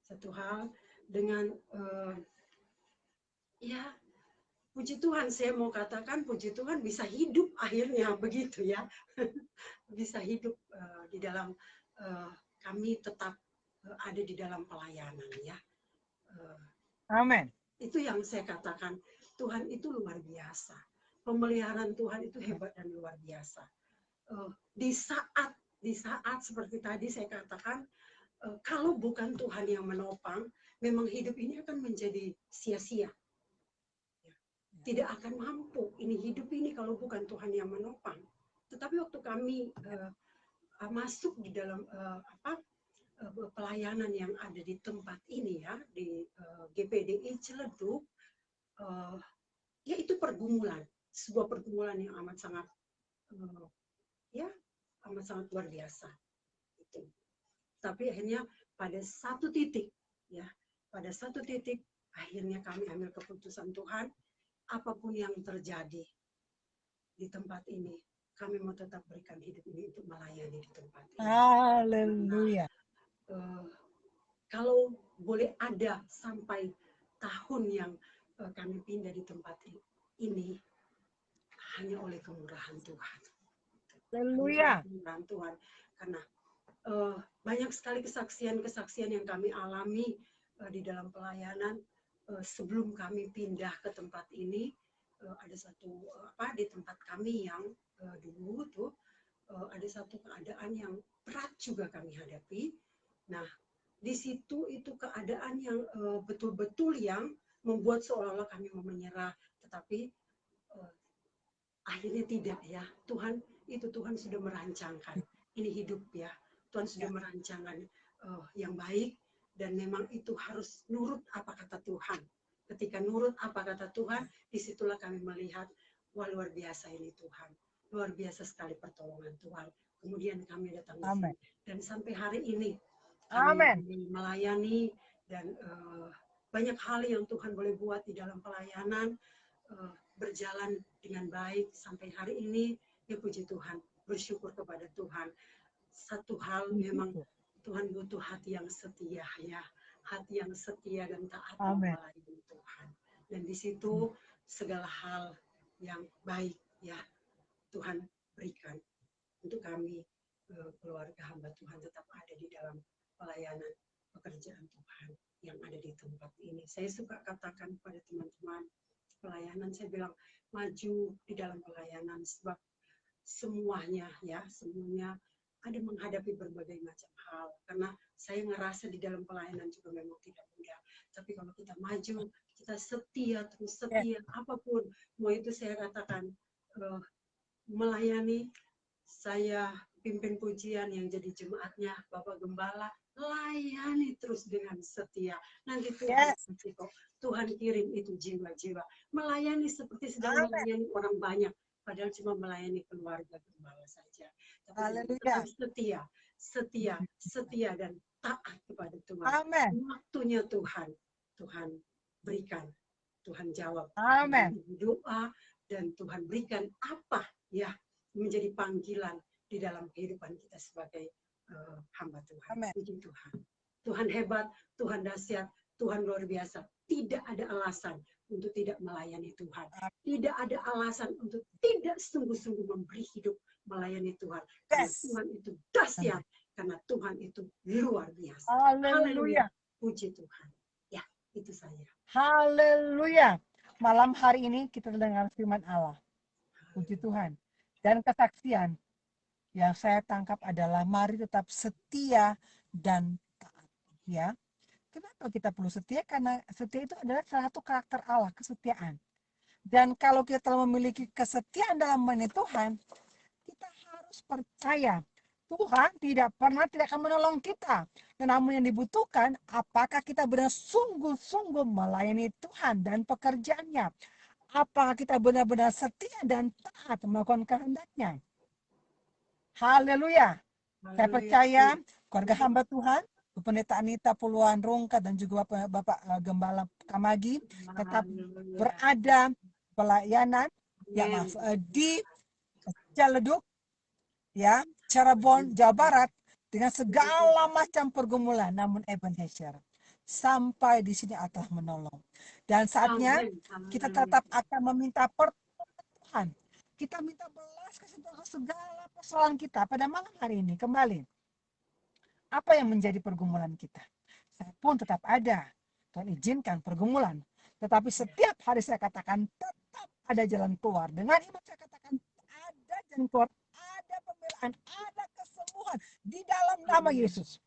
satu hal dengan ya, puji Tuhan, saya mau katakan puji Tuhan bisa hidup akhirnya begitu ya. Bisa hidup di dalam kami tetap ada di dalam pelayanan ya. Amin. Itu yang saya katakan, Tuhan itu luar biasa. Pemeliharaan Tuhan itu hebat dan luar biasa. Di saat seperti tadi saya katakan, kalau bukan Tuhan yang menopang, memang hidup ini akan menjadi sia-sia. Tidak akan mampu ini hidup ini kalau bukan Tuhan yang menopang. Tetapi waktu kami masuk di dalam pelayanan yang ada di tempat ini ya, di GPDI Ciledug, ya itu pergumulan, sebuah pergumulan yang amat sangat amat sangat luar biasa. Itu. Tapi akhirnya pada satu titik akhirnya kami ambil keputusan, Tuhan, apapun yang terjadi di tempat ini, kami mau tetap berikan hidup ini untuk melayani di tempat ini. Haleluya. Kalau boleh ada sampai tahun yang kami pindah di tempat ini, hanya oleh kemurahan Tuhan. Haleluya. Kemurahan Tuhan. Karena banyak sekali kesaksian-kesaksian yang kami alami di dalam pelayanan sebelum kami pindah ke tempat ini. Ada satu di tempat kami yang dulu tuh ada satu keadaan yang berat juga kami hadapi. Nah, di situ itu keadaan yang betul-betul yang membuat seolah-olah kami mau menyerah, tetapi akhirnya tidak ya. Tuhan sudah merancangkan ini hidup ya. Tuhan sudah merancangkan yang baik, dan memang itu harus nurut apa kata Tuhan. Ketika nurut apa kata Tuhan, disitulah kami melihat, wah luar biasa ini Tuhan. Luar biasa sekali pertolongan Tuhan. Kemudian kami datang ke sini. Dan sampai hari ini kami melayani, dan banyak hal yang Tuhan boleh buat di dalam pelayanan, berjalan dengan baik sampai hari ini. Ya puji Tuhan, bersyukur kepada Tuhan. Satu hal memang Tuhan butuh hati yang setia ya. Hati yang setia dan taat melayani Tuhan. Dan di situ segala hal yang baik ya Tuhan berikan untuk kami keluarga hamba Tuhan tetap ada di dalam pelayanan pekerjaan Tuhan yang ada di tempat ini. Saya suka katakan kepada teman-teman pelayanan, saya bilang maju di dalam pelayanan, sebab semuanya ada menghadapi berbagai macam hal. Karena saya ngerasa di dalam pelayanan juga memang tidak mudah. Tapi kalau kita maju, kita setia, terus setia, apapun. Mau itu saya katakan, melayani, saya pimpin pujian yang jadi jemaatnya, Bapak Gembala, layani terus dengan setia. Nanti Tuhan kasih kok. Tuhan kirim itu jiwa-jiwa. Melayani seperti sedang melayani orang banyak. Padahal cuma melayani keluarga Gembala saja. Tapi tetap setia dan taat kepada Tuhan. Waktunya Tuhan berikan, Tuhan jawab. Doa, dan Tuhan berikan apa ya menjadi panggilan di dalam kehidupan kita sebagai hamba Tuhan. Puji Tuhan. Tuhan hebat, Tuhan dahsyat, Tuhan luar biasa. Tidak ada alasan untuk tidak melayani Tuhan. Tidak ada alasan untuk tidak sungguh-sungguh memberi hidup melayani Tuhan. Karena Yes. Tuhan itu dahsyat. Karena Tuhan itu luar biasa. Haleluya. Puji Tuhan. Ya, itu saya. Haleluya. Malam hari ini kita dengar firman Allah. Puji Tuhan. Dan kesaksian yang saya tangkap adalah mari tetap setia dan taat. Ya. Kenapa kita perlu setia? Karena setia itu adalah salah satu karakter Allah, kesetiaan. Dan kalau kita telah memiliki kesetiaan dalam melayani Tuhan, kita harus percaya Tuhan tidak akan menolong kita. Dan namun yang dibutuhkan, apakah kita benar sungguh-sungguh melayani Tuhan dan pekerjaannya? Apakah kita benar-benar setia dan taat melakukan kehendaknya? Haleluya. Saya percaya keluarga hamba Tuhan, Pendeta Anita Puluhan Rungkat dan juga Bapak Gembala Kamagi tetap berada pelayanan di Ciledug, ya, Cirebon, Jawa Barat dengan segala macam pergumulan, namun Ebenezer sampai di sini Allah menolong. Dan saatnya kita tetap akan meminta pertolongan Tuhan. Kita minta belas kasihan segala persoalan kita pada malam hari ini kembali. Apa yang menjadi pergumulan kita? Saya pun tetap ada. Tuhan izinkan pergumulan. Tetapi setiap hari saya katakan tetap ada jalan keluar. Dengan iman saya katakan ada jalan keluar, ada pembelaan, ada kesembuhan di dalam nama Yesus.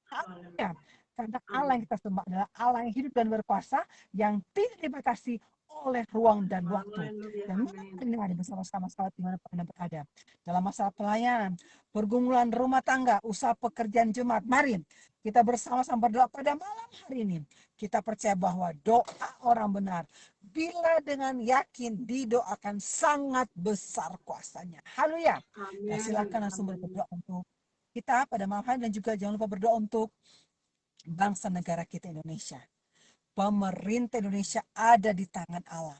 Haleluya. Karena Allah yang kita sembah adalah Allah yang hidup dan berkuasa, yang tidak dibatasi oleh ruang dan waktu. Dan ini ada bersama-sama sahabat di mana Anda berada. Dalam masalah pelayanan, pergumulan rumah tangga, usaha pekerjaan jemaat, mari kita bersama-sama berdoa pada malam hari ini. Kita percaya bahwa doa orang benar, bila dengan yakin didoakan, sangat besar kuasanya. Haleluya. Nah, silakan langsung berdoa untuk kita pada malam hari, dan juga jangan lupa berdoa untuk bangsa negara kita Indonesia. Pemerintah Indonesia ada di tangan Allah.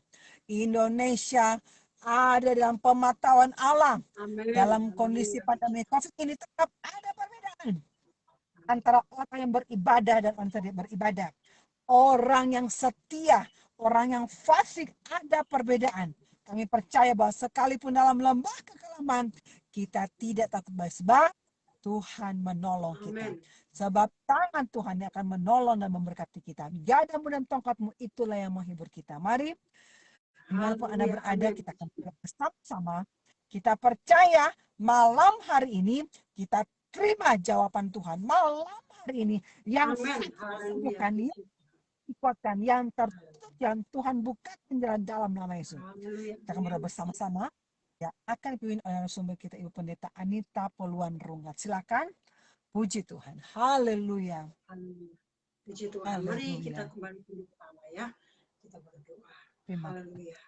Indonesia ada dalam pemantauan Allah. Dalam kondisi pandemi COVID ini tetap ada perbedaan antara orang yang beribadah dan orang yang tidak beribadah. Orang yang setia, orang yang fasik, ada perbedaan. Kami percaya bahwa sekalipun dalam lembah kekelaman, kita tidak takut sebab Tuhan menolong kita. Sebab tangan Tuhan yang akan menolong dan memberkati kita. Gadamu dan tongkatmu itulah yang menghibur kita. Mari, dimanapun Anda berada, kita akan bersama-sama. Kita percaya malam hari ini kita terima jawaban Tuhan. Malam hari ini yang bukan dikuatkan, yang tertutup, yang Tuhan bukakan jalan dalam nama Yesus. Kita akan berdoa bersama-sama. Ya, akan dipimpin oleh narasumber kita Ibu Pendeta Anita Puluhan Rungkat. Silakan. Puji Tuhan. Haleluya. Puji Tuhan. Mari kita kembali ke pertama ya. Kita berdoa. Haleluya.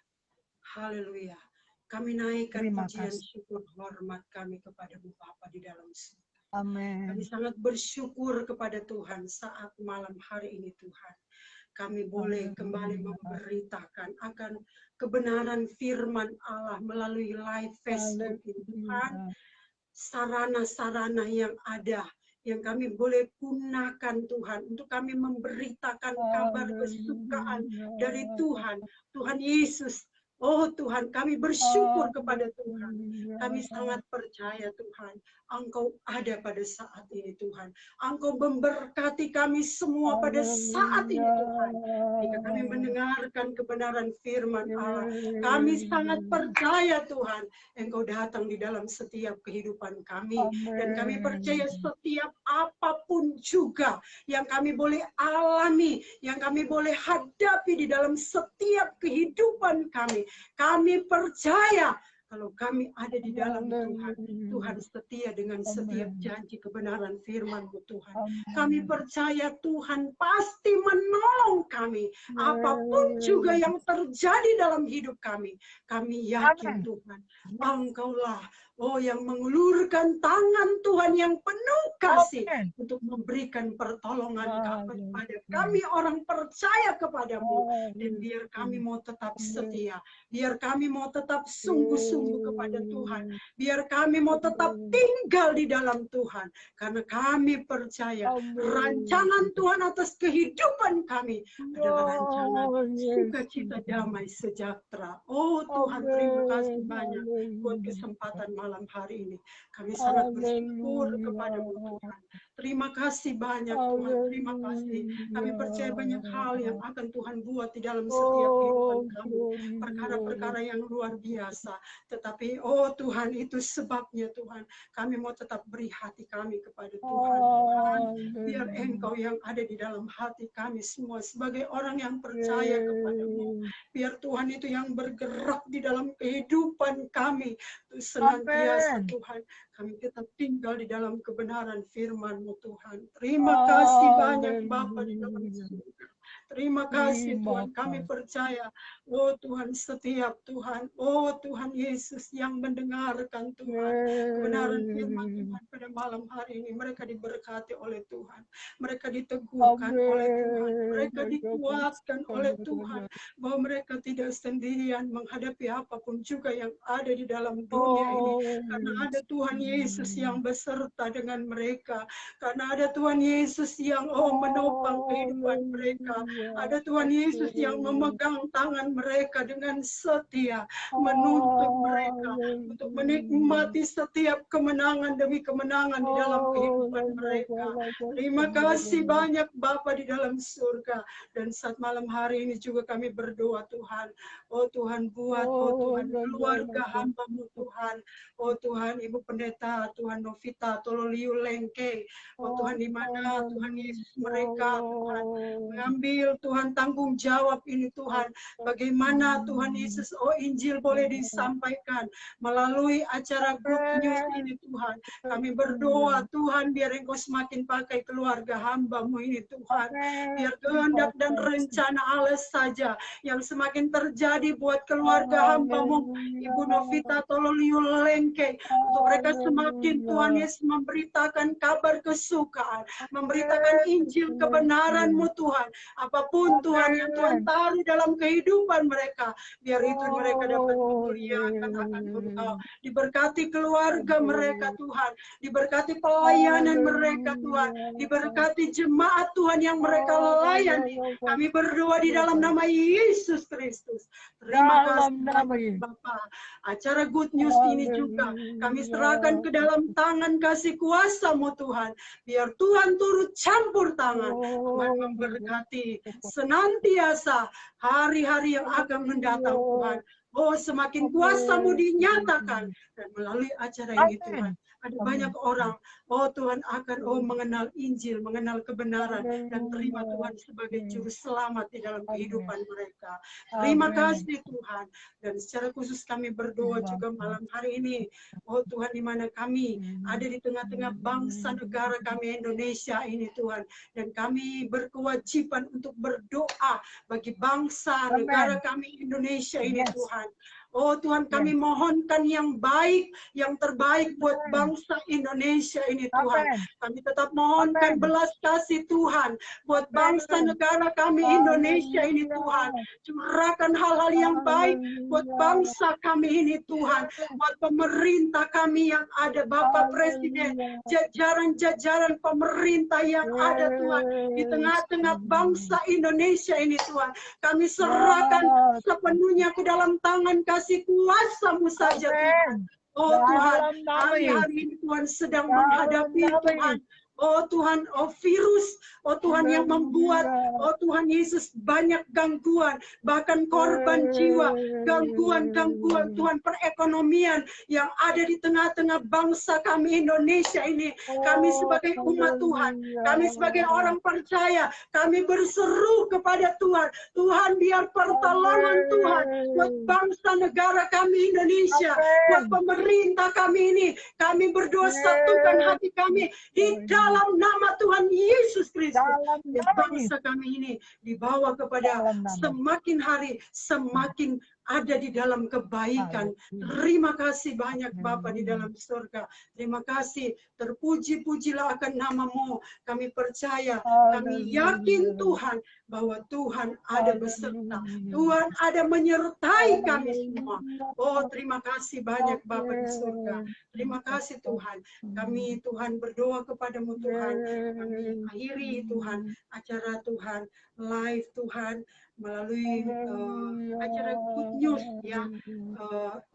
Haleluya. Kami naikkan pujian syukur hormat kami kepada Bapa di dalam surga. Amin. Kami sangat bersyukur kepada Tuhan saat malam hari ini Tuhan. Kami boleh kembali memberitakan akan kebenaran firman Allah melalui live Facebook ini Tuhan. Sarana-sarana yang ada, yang kami boleh gunakan Tuhan, untuk kami memberitakan kabar kesukaan dari Tuhan, Tuhan Yesus. Oh Tuhan, kami bersyukur kepada Tuhan. Kami sangat percaya Tuhan, Engkau ada pada saat ini Tuhan. Engkau memberkati kami semua pada saat ini Tuhan. Jika kami mendengarkan kebenaran firman Allah, kami sangat percaya Tuhan, Engkau datang di dalam setiap kehidupan kami. Dan kami percaya setiap apapun juga yang kami boleh alami, yang kami boleh hadapi di dalam setiap kehidupan kami. Kami percaya kalau kami ada di dalam Tuhan, Tuhan setia dengan setiap janji kebenaran firman-Mu Tuhan. Kami percaya Tuhan pasti menolong kami. Apapun juga yang terjadi dalam hidup kami. Kami yakin Tuhan, Engkaulah yang mengulurkan tangan Tuhan yang penuh kasih untuk memberikan pertolongan kepada kami orang percaya kepadamu. Dan biar kami mau tetap setia, biar kami mau tetap sungguh-sungguh bersungguh-sungguh kepada Tuhan. Biar kami mau tetap tinggal di dalam Tuhan. Karena kami percaya rancangan Tuhan atas kehidupan kami adalah rancangan sukacita, damai, sejahtera. Oh Tuhan, terima kasih banyak buat kesempatan malam hari ini. Kami sangat bersyukur kepadamu Tuhan. Terima kasih banyak Tuhan, terima kasih. Kami percaya banyak hal yang akan Tuhan buat di dalam setiap kehidupan kami. Perkara-perkara yang luar biasa. Tetapi oh Tuhan, itu sebabnya Tuhan. Kami mau tetap beri hati kami kepada Tuhan. Tuhan, biar Engkau yang ada di dalam hati kami semua sebagai orang yang percaya kepadamu. Biar Tuhan itu yang bergerak di dalam kehidupan kami. Senantiasa Tuhan, kami tetap tinggal di dalam kebenaran firman-Mu Tuhan. Terima kasih banyak Bapa di dalam surga. Terima kasih Tuhan, kami percaya, oh Tuhan setiap Tuhan, oh Tuhan Yesus yang mendengarkan Tuhan, kebenaran firman Tuhan pada malam hari ini, mereka diberkati oleh Tuhan, mereka diteguhkan oleh Tuhan, mereka dikuatkan oleh Tuhan, bahwa mereka tidak sendirian menghadapi apapun juga yang ada di dalam dunia ini, karena ada Tuhan Yesus yang beserta dengan mereka, karena ada Tuhan Yesus yang menopang kehidupan mereka. Ada Tuhan Yesus yang memegang tangan mereka dengan setia, menuntut mereka untuk menikmati setiap kemenangan demi kemenangan di dalam kehidupan mereka. Terima kasih banyak Bapa di dalam surga. Dan saat malam hari ini juga kami berdoa Tuhan. Oh Tuhan buat, oh Tuhan keluarga hamba-Mu Tuhan. Oh Tuhan Ibu Pendeta, Tuhan Novita Tololiu Lengke. Oh Tuhan di mana Tuhan Yesus mereka Tuhan mengambil Tuhan tanggung jawab ini Tuhan. Bagaimana Tuhan Yesus, oh Injil boleh disampaikan melalui acara Good News ini Tuhan. Kami berdoa Tuhan biar Engkau semakin pakai keluarga hamba-Mu ini Tuhan. Biar kehendak dan rencana Allah saja yang semakin terjadi buat keluarga hamba-Mu Ibu Novita Tololiu Lengke. Untuk mereka semakin Tuhan Yesus memberitakan kabar kesukaan, memberitakan Injil kebenaran-Mu Tuhan. Apapun Tuhan yang Tuhan taruh dalam kehidupan mereka, biar itu mereka dapat memuliakan akan Engkau. Diberkati keluarga mereka Tuhan, diberkati pelayanan mereka Tuhan, diberkati jemaat Tuhan yang mereka layani. Kami berdoa di dalam nama Yesus Kristus. Terima kasih Bapak. Acara Good News ini juga kami serahkan ke dalam tangan kasih kuasa-Mu Tuhan. Biar Tuhan turut campur tangan, Tuhan memberkati senantiasa hari-hari yang akan mendatang Tuhan. Oh semakin kuasa-Mu dinyatakan. Dan melalui acara ini Tuhan, ada banyak orang, oh Tuhan akan mengenal Injil, mengenal kebenaran, dan terima Tuhan sebagai juru selamat di dalam kehidupan mereka. Terima kasih Tuhan. Dan secara khusus kami berdoa juga malam hari ini, oh Tuhan di mana kami ada di tengah-tengah bangsa negara kami Indonesia ini Tuhan. Dan kami berkewajiban untuk berdoa bagi bangsa negara kami Indonesia ini Tuhan. Oh Tuhan, kami mohonkan yang baik, yang terbaik buat bangsa Indonesia ini Tuhan. Kami tetap mohonkan belas kasih Tuhan buat bangsa negara kami Indonesia ini Tuhan. Curahkan hal-hal yang baik buat bangsa kami ini Tuhan. Buat pemerintah kami yang ada, Bapak Presiden, jajaran-jajaran pemerintah yang ada Tuhan. Di tengah-tengah bangsa Indonesia ini Tuhan. Kami serahkan sepenuhnya ke dalam tangan kasih kuasa-Mu saja Tuhan. Oh Tuhan, hari-hari ini Tuhan sedang menghadapi Tuhan. Oh Tuhan, virus, oh Tuhan yang membuat, oh Tuhan Yesus banyak gangguan, bahkan korban jiwa, gangguan-gangguan Tuhan perekonomian yang ada di tengah-tengah bangsa kami Indonesia ini. Kami sebagai umat Tuhan, kami sebagai orang percaya, kami berseru kepada Tuhan. Tuhan biar pertolongan Tuhan buat bangsa negara kami Indonesia, buat pemerintah kami ini. Kami berdoa satukan hati kami di dalam nama Tuhan Yesus Kristus. Bangsa kami ini dibawa kepada semakin hari semakin ada di dalam kebaikan. Terima kasih banyak Bapa di dalam surga. Terima kasih, terpuji-pujilah akan nama-Mu. Kami percaya, kami yakin Tuhan bahwa Tuhan ada beserta. Tuhan ada menyertai kami semua. Oh, terima kasih banyak Bapa di surga. Terima kasih Tuhan. Kami Tuhan berdoa kepadamu Tuhan. Kami akhiri Tuhan acara Tuhan live Tuhan melalui acara Good News ya,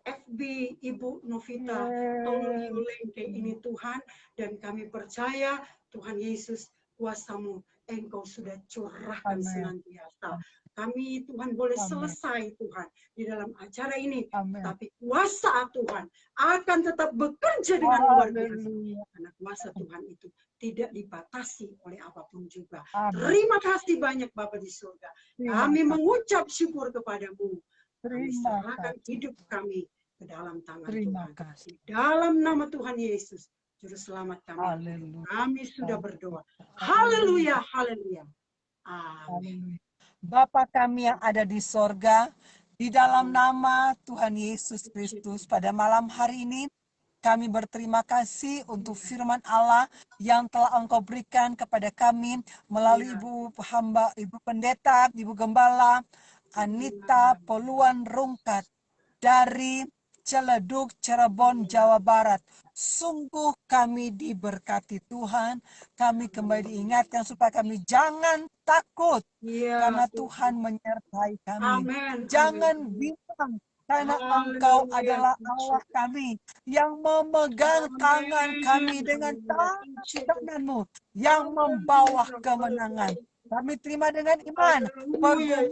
FB Ibu Novita Tololingke ini Tuhan, dan kami percaya Tuhan Yesus kuasa-Mu Engkau sudah curahkan senantiasa. Kami Tuhan boleh selesai Tuhan di dalam acara ini, tapi kuasa Tuhan akan tetap bekerja dengan luar biasa. Karena kuasa Tuhan itu tidak dibatasi oleh apapun juga. Terima kasih banyak Bapa di surga. Kami mengucap syukur kepadamu. Kami serahkan hidup kami ke dalam tangan Tuhan. Di dalam nama Tuhan Yesus, Juru Selamat kami. Kami sudah berdoa. Haleluya, haleluya. Amin. Bapa kami yang ada di sorga, di dalam nama Tuhan Yesus Kristus, pada malam hari ini kami berterima kasih untuk firman Allah yang telah Engkau berikan kepada kami melalui Ibu hamba, Ibu Pendeta, Ibu Gembala, Anita Poluan Rungkat dari Ciledug, Cirebon, Jawa Barat. Sungguh kami diberkati Tuhan. Kami kembali diingatkan supaya kami jangan takut karena Tuhan menyertai kami. Jangan bimbang karena Engkau adalah Allah kami yang memegang tangan kami dengan tangan-Mu yang membawa kemenangan. Kami terima dengan iman pergumulan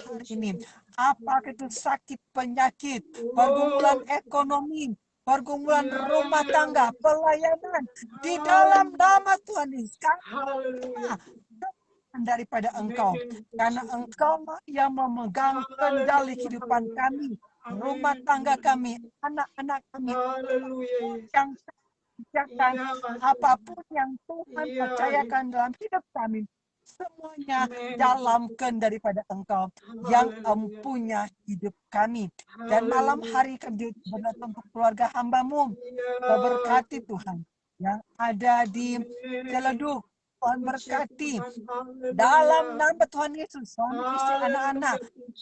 hari ini, apa itu sakit penyakit, pergumulan ekonomi, pergumulan rumah tangga, pelayanan di dalam nama Tuhan Yesus daripada Engkau, karena Engkau yang memegang kendali kehidupan kami, rumah tangga kami, anak-anak kami, yang kerjakan apapun yang Tuhan percayakan dalam hidup kami. Semuanya dalam daripada Engkau yang empunya hidup kami. Dan malam hari kami berdoa untuk keluarga hamba-Mu. Berkati Tuhan yang ada di Ciledug. Tuhan berkati dalam nama Tuhan Yesus, suami istri, anak-anak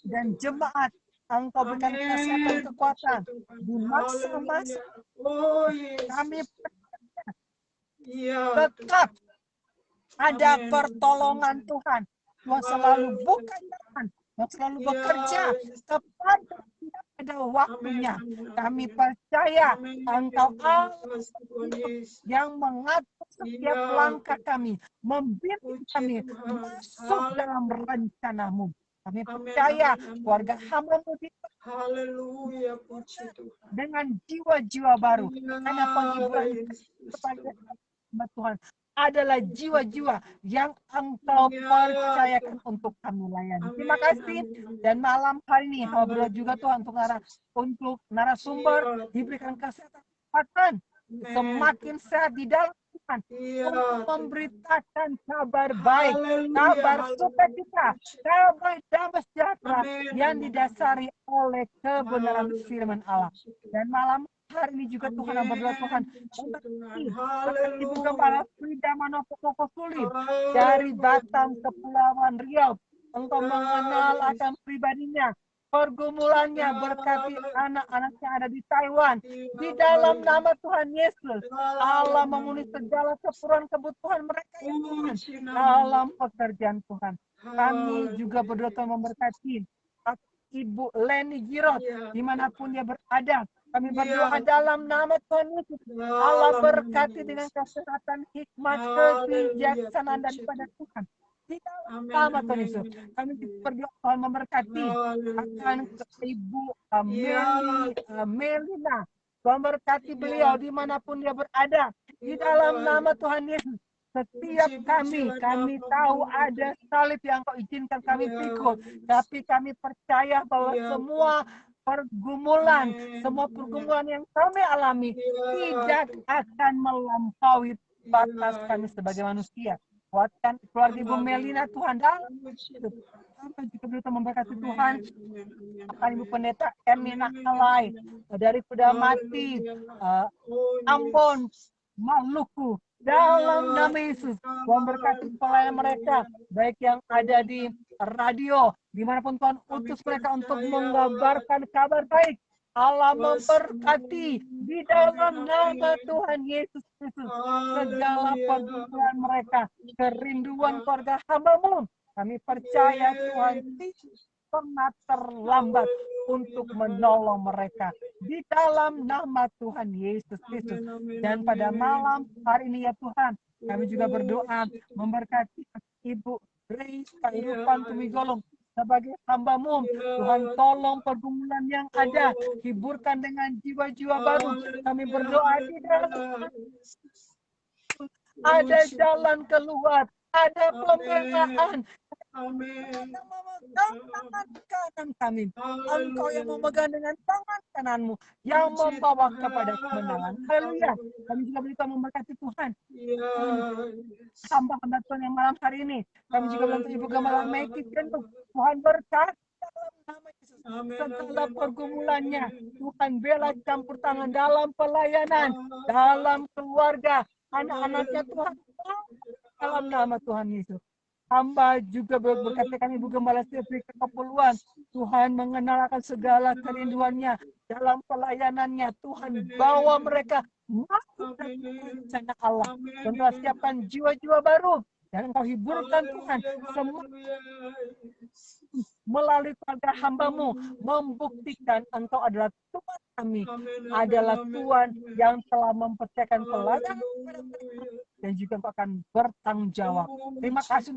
dan jemaat. Engkau berikan kesehatan, kekuatan di masa-masa kami tetap ada pertolongan Tuhan. Tuhan selalu buka jalan, Tuhan selalu bekerja tepat pada waktunya. Kami percaya Engkau Allah yang mengatur setiap langkah kami, membimbing kami masuk dalam rencana-Mu. Kami percaya keluarga hamba-Mu dengan jiwa-jiwa baru. Karena penghiburan kepada Tuhan adalah jiwa-jiwa yang Engkau percayakan untuk kami layani. Terima kasih. Dan malam hari ini berdoa juga Tuhan untuk narasumber diberikan kesehatan, semakin sehat di dalam Tuhan, untuk memberitakan kabar baik, kabar sukacita, kabar damai sejahtera yang didasari oleh kebenaran firman Allah. Dan malam hari ini juga Tuhan berdoa Tuhan untuk Ibu Gembala Frida Manopo Sulit dari Batam Kepulauan Riau. Engkau mengenal akan pribadinya, pergumulannya, berkati anak-anak yang ada di Taiwan. Di dalam nama Tuhan Yesus, Allah memenuhi segala kebutuhan mereka ya Tuhan, dalam pekerjaan Tuhan. Kami juga berdoa Tuhan memberkati Ibu Leni Girot dimanapun dia berada. Kami berdoa dalam nama Tuhan Yesus. Allah berkati dengan kesehatan, hikmat, kebijaksanaan daripada Tuhan. Di dalam nama Tuhan Yesus. Kami berdoa Tuhan memberkati akan Ibu Melina. Tuhan berkati beliau dimanapun dia berada. Di dalam nama Tuhan Yesus. Setiap kami tahu ada salib yang Kau izinkan kami pikul. Tapi kami percaya bahwa semua semua pergumulan yang kami alami tidak akan melampaui batas kami sebagai manusia. Kuatkan keluarga Ibu Melina Haleluya. Tuhan. Dan Puji Tuhan. sampai juga berita memberkati Tuhan. Amin, amin, Akan Ibu amin. Pendeta Ermina Amin, Alai amin. dari kuda mati Haleluya. Oh, Ambon Yesus. Maluku Iya, dalam nama Yesus. Tuhan. Memberkati pelayan mereka, Haleluya. baik yang ada di radio, dimanapun Tuhan Kami utus mereka untuk percaya, mengabarkan kabar baik. Allah kuasa memberkati di amin, dalam nama amin. Tuhan Yesus Kristus. Segala Haleluya. pergumulan mereka, kerinduan keluarga hamba-Mu. Kami percaya Tuhan tidak pernah terlambat untuk menolong mereka. Di dalam nama Tuhan Yesus Kristus. Amin, amin, Dan pada amin. malam hari ini ya Tuhan, kami juga berdoa Puji Tuhan. memberkati Ibu Grace Iya, Kairupan Tumigolong sebagai hamba-Mu. iya. Tuhan tolong pergumulan yang ada, Oh, hiburkan dengan jiwa-jiwa baru. Kami berdoa di dalam ada Puji jalan Tuhan. keluar, ada Amin. pembelaan. Amin. Yang memegang tangan kanan kami. Engkau yang memegang dengan tangan kananmu, yang Puji membawa Tuhan. kepada kemenangan. Haleluya. Kami juga berdoa memberkati Tuhan. Iya. Hamba-hamba Tuhan yang malam hari ini. Kami juga berdoa Ibu Gembala Mekit Gendut. Tuhan berkati dalam nama Yesus. Amin, Segala amin, pergumulannya, amin. Tuhan bela campur tangan dalam pelayanan, dalam keluarga, anak-anaknya Tuhan. Dalam nama Tuhan Yesus. Hamba juga berkata kami Ibu Gembala Sylvie Kepulauan. Tuhan mengenalkan segala kerinduannya dalam pelayanannya. Tuhan bawa mereka masuk dalam rencana Allah. Dan telah siapkan jiwa-jiwa baru. Dan Engkau hiburkan Tuhan semua melalui keluarga hamba-Mu, membuktikan Engkau adalah Tuhan kami, adalah Tuhan yang telah mempercayakan pelayanan kepada mereka, dan juga Engkau akan bertanggung jawab. Terima kasih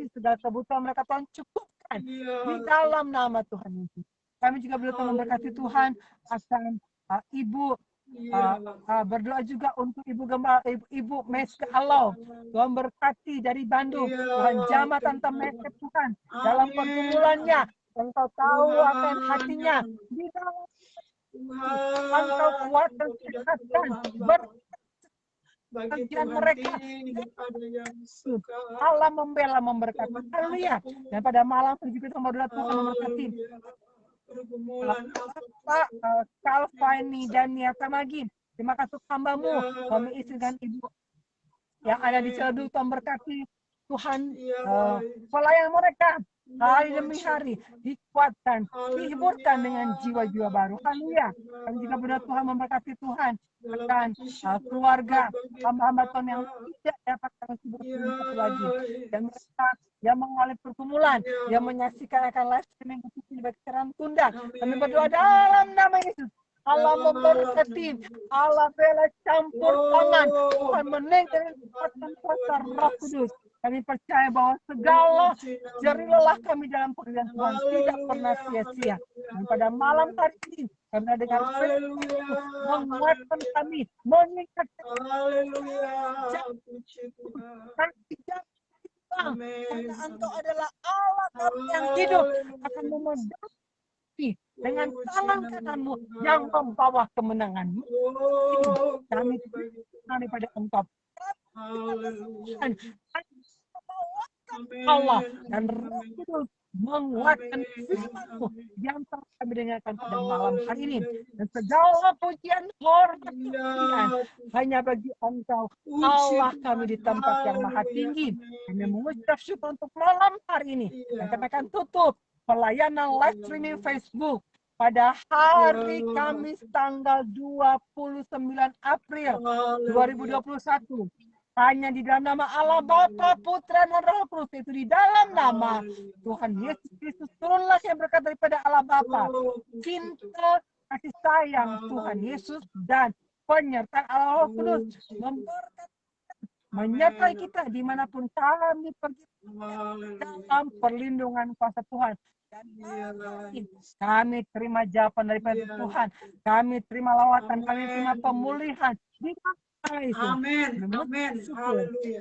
segala kebutuhan mereka Tuhan cukupkan di dalam nama Tuhan Yesus. Kami juga berdoa memberkati Tuhan akan Ibu berdoa juga untuk Ibu Meska Alau. Tuhan berkati dari Bandung. Tuhan jamah Tante Meska Tuhan dalam pergumulannya. Engkau tahu akan hatinya. Di dalam Engkau kuatkan, sehatkan, bagi bagian Tuhan mereka. ada yang suka. Allah membela, memberkati. Haleluya. Dan pada malam juga berdoa Tuhan memberkati Pergumulan Pak Kalvani dan Niata Magin. Terima kasih hamba-Mu, suami istri dan ibu yang ada di Ciledug. Tuhan berkati Tuhan pelayan mereka hari demi hari, dikuatkan, dihiburkan dengan jiwa-jiwa baru. Haleluya. Kami juga berdoa Tuhan memberkati Tuhan akan keluarga hamba-hamba Tuhan yang tidak dapat kami sebut lagi, dan mereka yang mengalami pergumulan, yang menyaksikan akan live streaming sebagai sekarang tunda. Kami berdoa dalam nama Yesus. Allah memberkati, Allah bela campur tangan, Tuhan meninggalkan kekuatan kuasa Roh Kudus. Kami percaya bahwa segala jerih lelah kami dalam pekerjaan Tuhan tidak pernah sia-sia. Dan pada malam hari ini kami dengar firman menguatkan kami, meningkatkan kami. Karena Engkau adalah Allah kami yang hidup, akan memegang dengan tangan kananmu yang membawa kemenangan. Kami daripada Engkau. Allah dan Roh Kudus menguatkan firman-Mu yang telah kami dengarkan pada malam hari ini. Dan segala pujian, hormat, kemuliaan hanya bagi Engkau, Allah kami di tempat yang maha tinggi. Kami mengucap syukur untuk malam hari ini. Dan kami akan tutup pelayanan live streaming Facebook pada hari Kamis tanggal 29 April 2021. Hanya di dalam nama Allah Bapa, Putra, dan Roh Kudus. Itu di dalam nama Tuhan Yesus Kristus. Turunlah yang berkata daripada Allah Bapa, cinta, kasih sayang Tuhan Yesus, dan penyertaan Allah Roh Kudus menyertai kita dimanapun kami pergi dalam perlindungan kuasa Tuhan. Dan kami terima jawaban daripada Tuhan. Kami terima lawatan, kami terima pemulihan. Amin. Amin.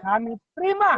Kami terima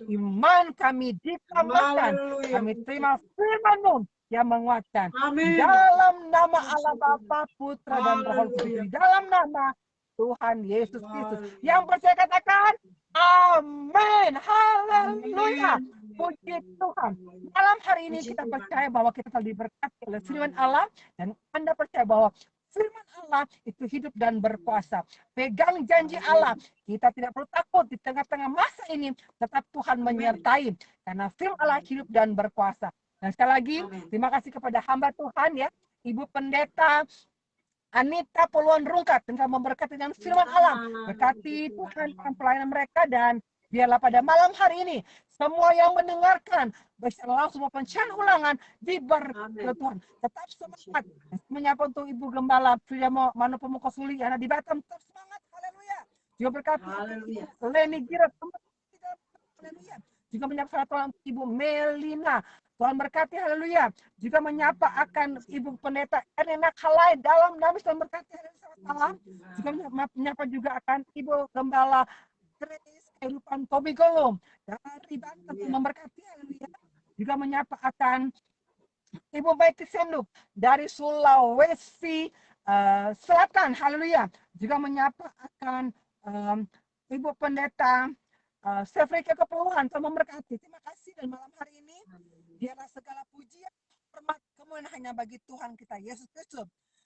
iman kami ditambahkan. Kami terima firman-Mu yang menguatkan. Dalam nama Allah Bapa, Putra, dan Roh Kudus. Dalam nama Tuhan Yesus Kristus. Yang percaya katakan Amin. Haleluya. Amin. Puji Tuhan. Malam hari ini Puji kita Tuhan. percaya bahwa kita telah diberkati oleh firman Allah, dan Anda percaya bahwa firman Allah itu hidup dan berkuasa. Pegang janji Allah. Kita tidak perlu takut di tengah-tengah masa ini, tetap Tuhan menyertai. Karena firman Allah hidup dan berkuasa. Dan sekali lagi, Amin. terima kasih kepada hamba Tuhan ya, Ibu Pendeta Anita Poluan Rungkat, dengan memberkati dengan firman Allah. Berkati Tuhan pelayanan mereka, dan biarlah pada malam hari ini semua yang mendengarkan secara langsung maupun channel ulangan diberkati Amin. Tuhan. Tetap semangat. Menyapa untuk Ibu Gembala Frida Mano Pemukosuli yang ada di Batam, tetap semangat. Haleluya. Juga berkati Haleluya. Ibu Leni Gira. Haleluya. Juga menyapa Tuhan Ibu Melina. Tuhan berkati, haleluya. Juga menyapa akan Ibu Pendeta Erina Kalai dalam nama Tuhan berkati, haleluya. Salam. Juga menyapa juga akan Ibu Gembala Grace Kehidupan Tobi Golong dari Banten, Tuhan memberkati, haleluya. Juga menyapa akan Ibu Betty Senduk dari Sulawesi Selatan, haleluya. Juga menyapa akan Ibu Pendeta Sefrika Keperluan, Tuhan memberkati. Terima kasih, dan malam hari ini biarlah segala pujian, hormat, kemuliaan hanya bagi Tuhan kita Yesus Kristus.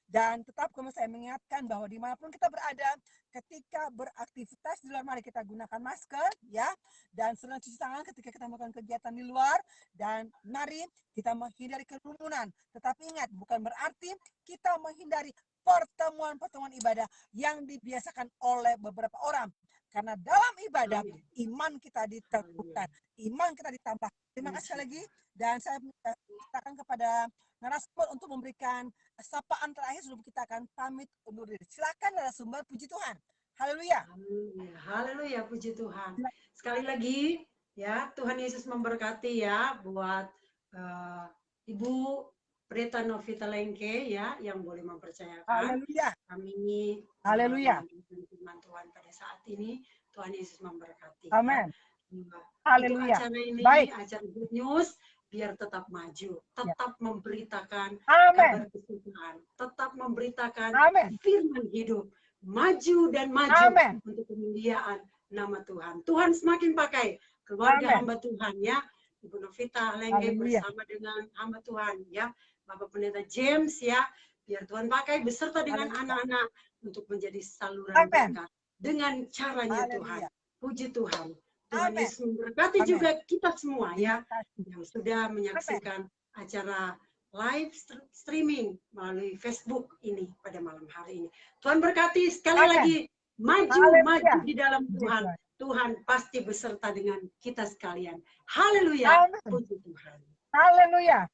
Dan tetap kami saya mengingatkan bahwa dimanapun kita berada, ketika beraktivitas di luar, mari kita gunakan masker, ya, dan selalu cuci tangan ketika kita melakukan kegiatan di luar, dan mari kita menghindari kerumunan. Tetapi ingat, bukan berarti kita menghindari pertemuan-pertemuan ibadah yang dibiasakan oleh beberapa orang. Karena dalam ibadah, iman kita diteguhkan, iman kita ditambah. Terima kasih lagi, dan saya mintakan kepada narasumber untuk memberikan sapaan terakhir sebelum kita akan pamit undur diri. Silakan narasumber, puji Tuhan. Haleluya. Haleluya. Haleluya, puji Tuhan. Sekali lagi, ya, Tuhan Yesus memberkati ya buat Ibu Pendeta Novita Lengke ya, yang boleh mempercayakan Haleluya. kami Haleluya. firman Tuhan pada saat ini. Tuhan Yesus memberkati. Amin. Ya. Haleluya. Untuk acara ini, Baik. acara Good News, biar tetap maju, tetap memberitakan Amin. kabar kesukaan, tetap memberitakan Amin. firman hidup, maju dan maju Amin. untuk kemuliaan nama Tuhan. Tuhan semakin pakai keluarga Amin. hamba Tuhan ya, Ibu Novita Lengke Haleluya. bersama dengan hamba Tuhan ya, Bapak Pendeta James ya, biar Tuhan pakai beserta dengan Haleluya. anak-anak untuk menjadi saluran Amin. berkat dengan caranya Tuhan. Haleluya. Puji Tuhan. Tuhan Amin. Yesus memberkati Amin. juga kita semua ya, Terima kasih. yang sudah menyaksikan acara live streaming melalui Facebook ini pada malam hari ini. Tuhan berkati sekali Amin. lagi, maju Haleluya. di dalam Puji Tuhan. Tuhan. Tuhan pasti beserta dengan kita sekalian. Haleluya. Amin. Puji Tuhan. Haleluya.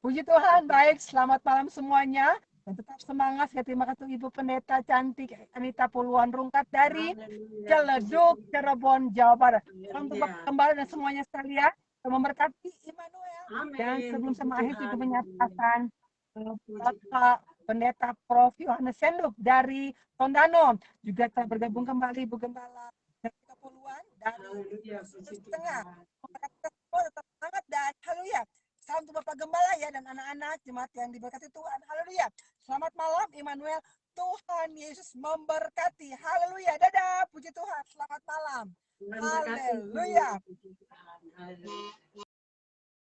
Puji Tuhan. Baik, selamat malam semuanya. Dan tetap semangat. Saya terima kasih Ibu Pendeta cantik Anita Poluan Rungkat dari Haleluya. Ciledug, Cirebon, Jawa Barat. Salam untuk Haleluya. Bapak Gembala dan semuanya sekalian. Saya memberkati Immanuel. Amin. Dan sebelum Puji saya mengakhiri Tuhan. juga menyatakan Puji Bapak Pendeta Prof. Yohanes Senduk dari Tondano juga telah bergabung kembali Ibu Gembala Sefrika Poluan dari Haleluya. Puji Sulawesi Tengah. Tuhan. Kita semua tetap semangat dan haleluya. Salam untuk Bapak Gembala ya, dan anak-anak jemaat yang diberkati Tuhan. Haleluya. Selamat malam Immanuel. Tuhan Yesus memberkati. Haleluya. Dadah. Puji Tuhan. Selamat malam. Tuhan berkati. Haleluya. Puji Tuhan. Haleluya.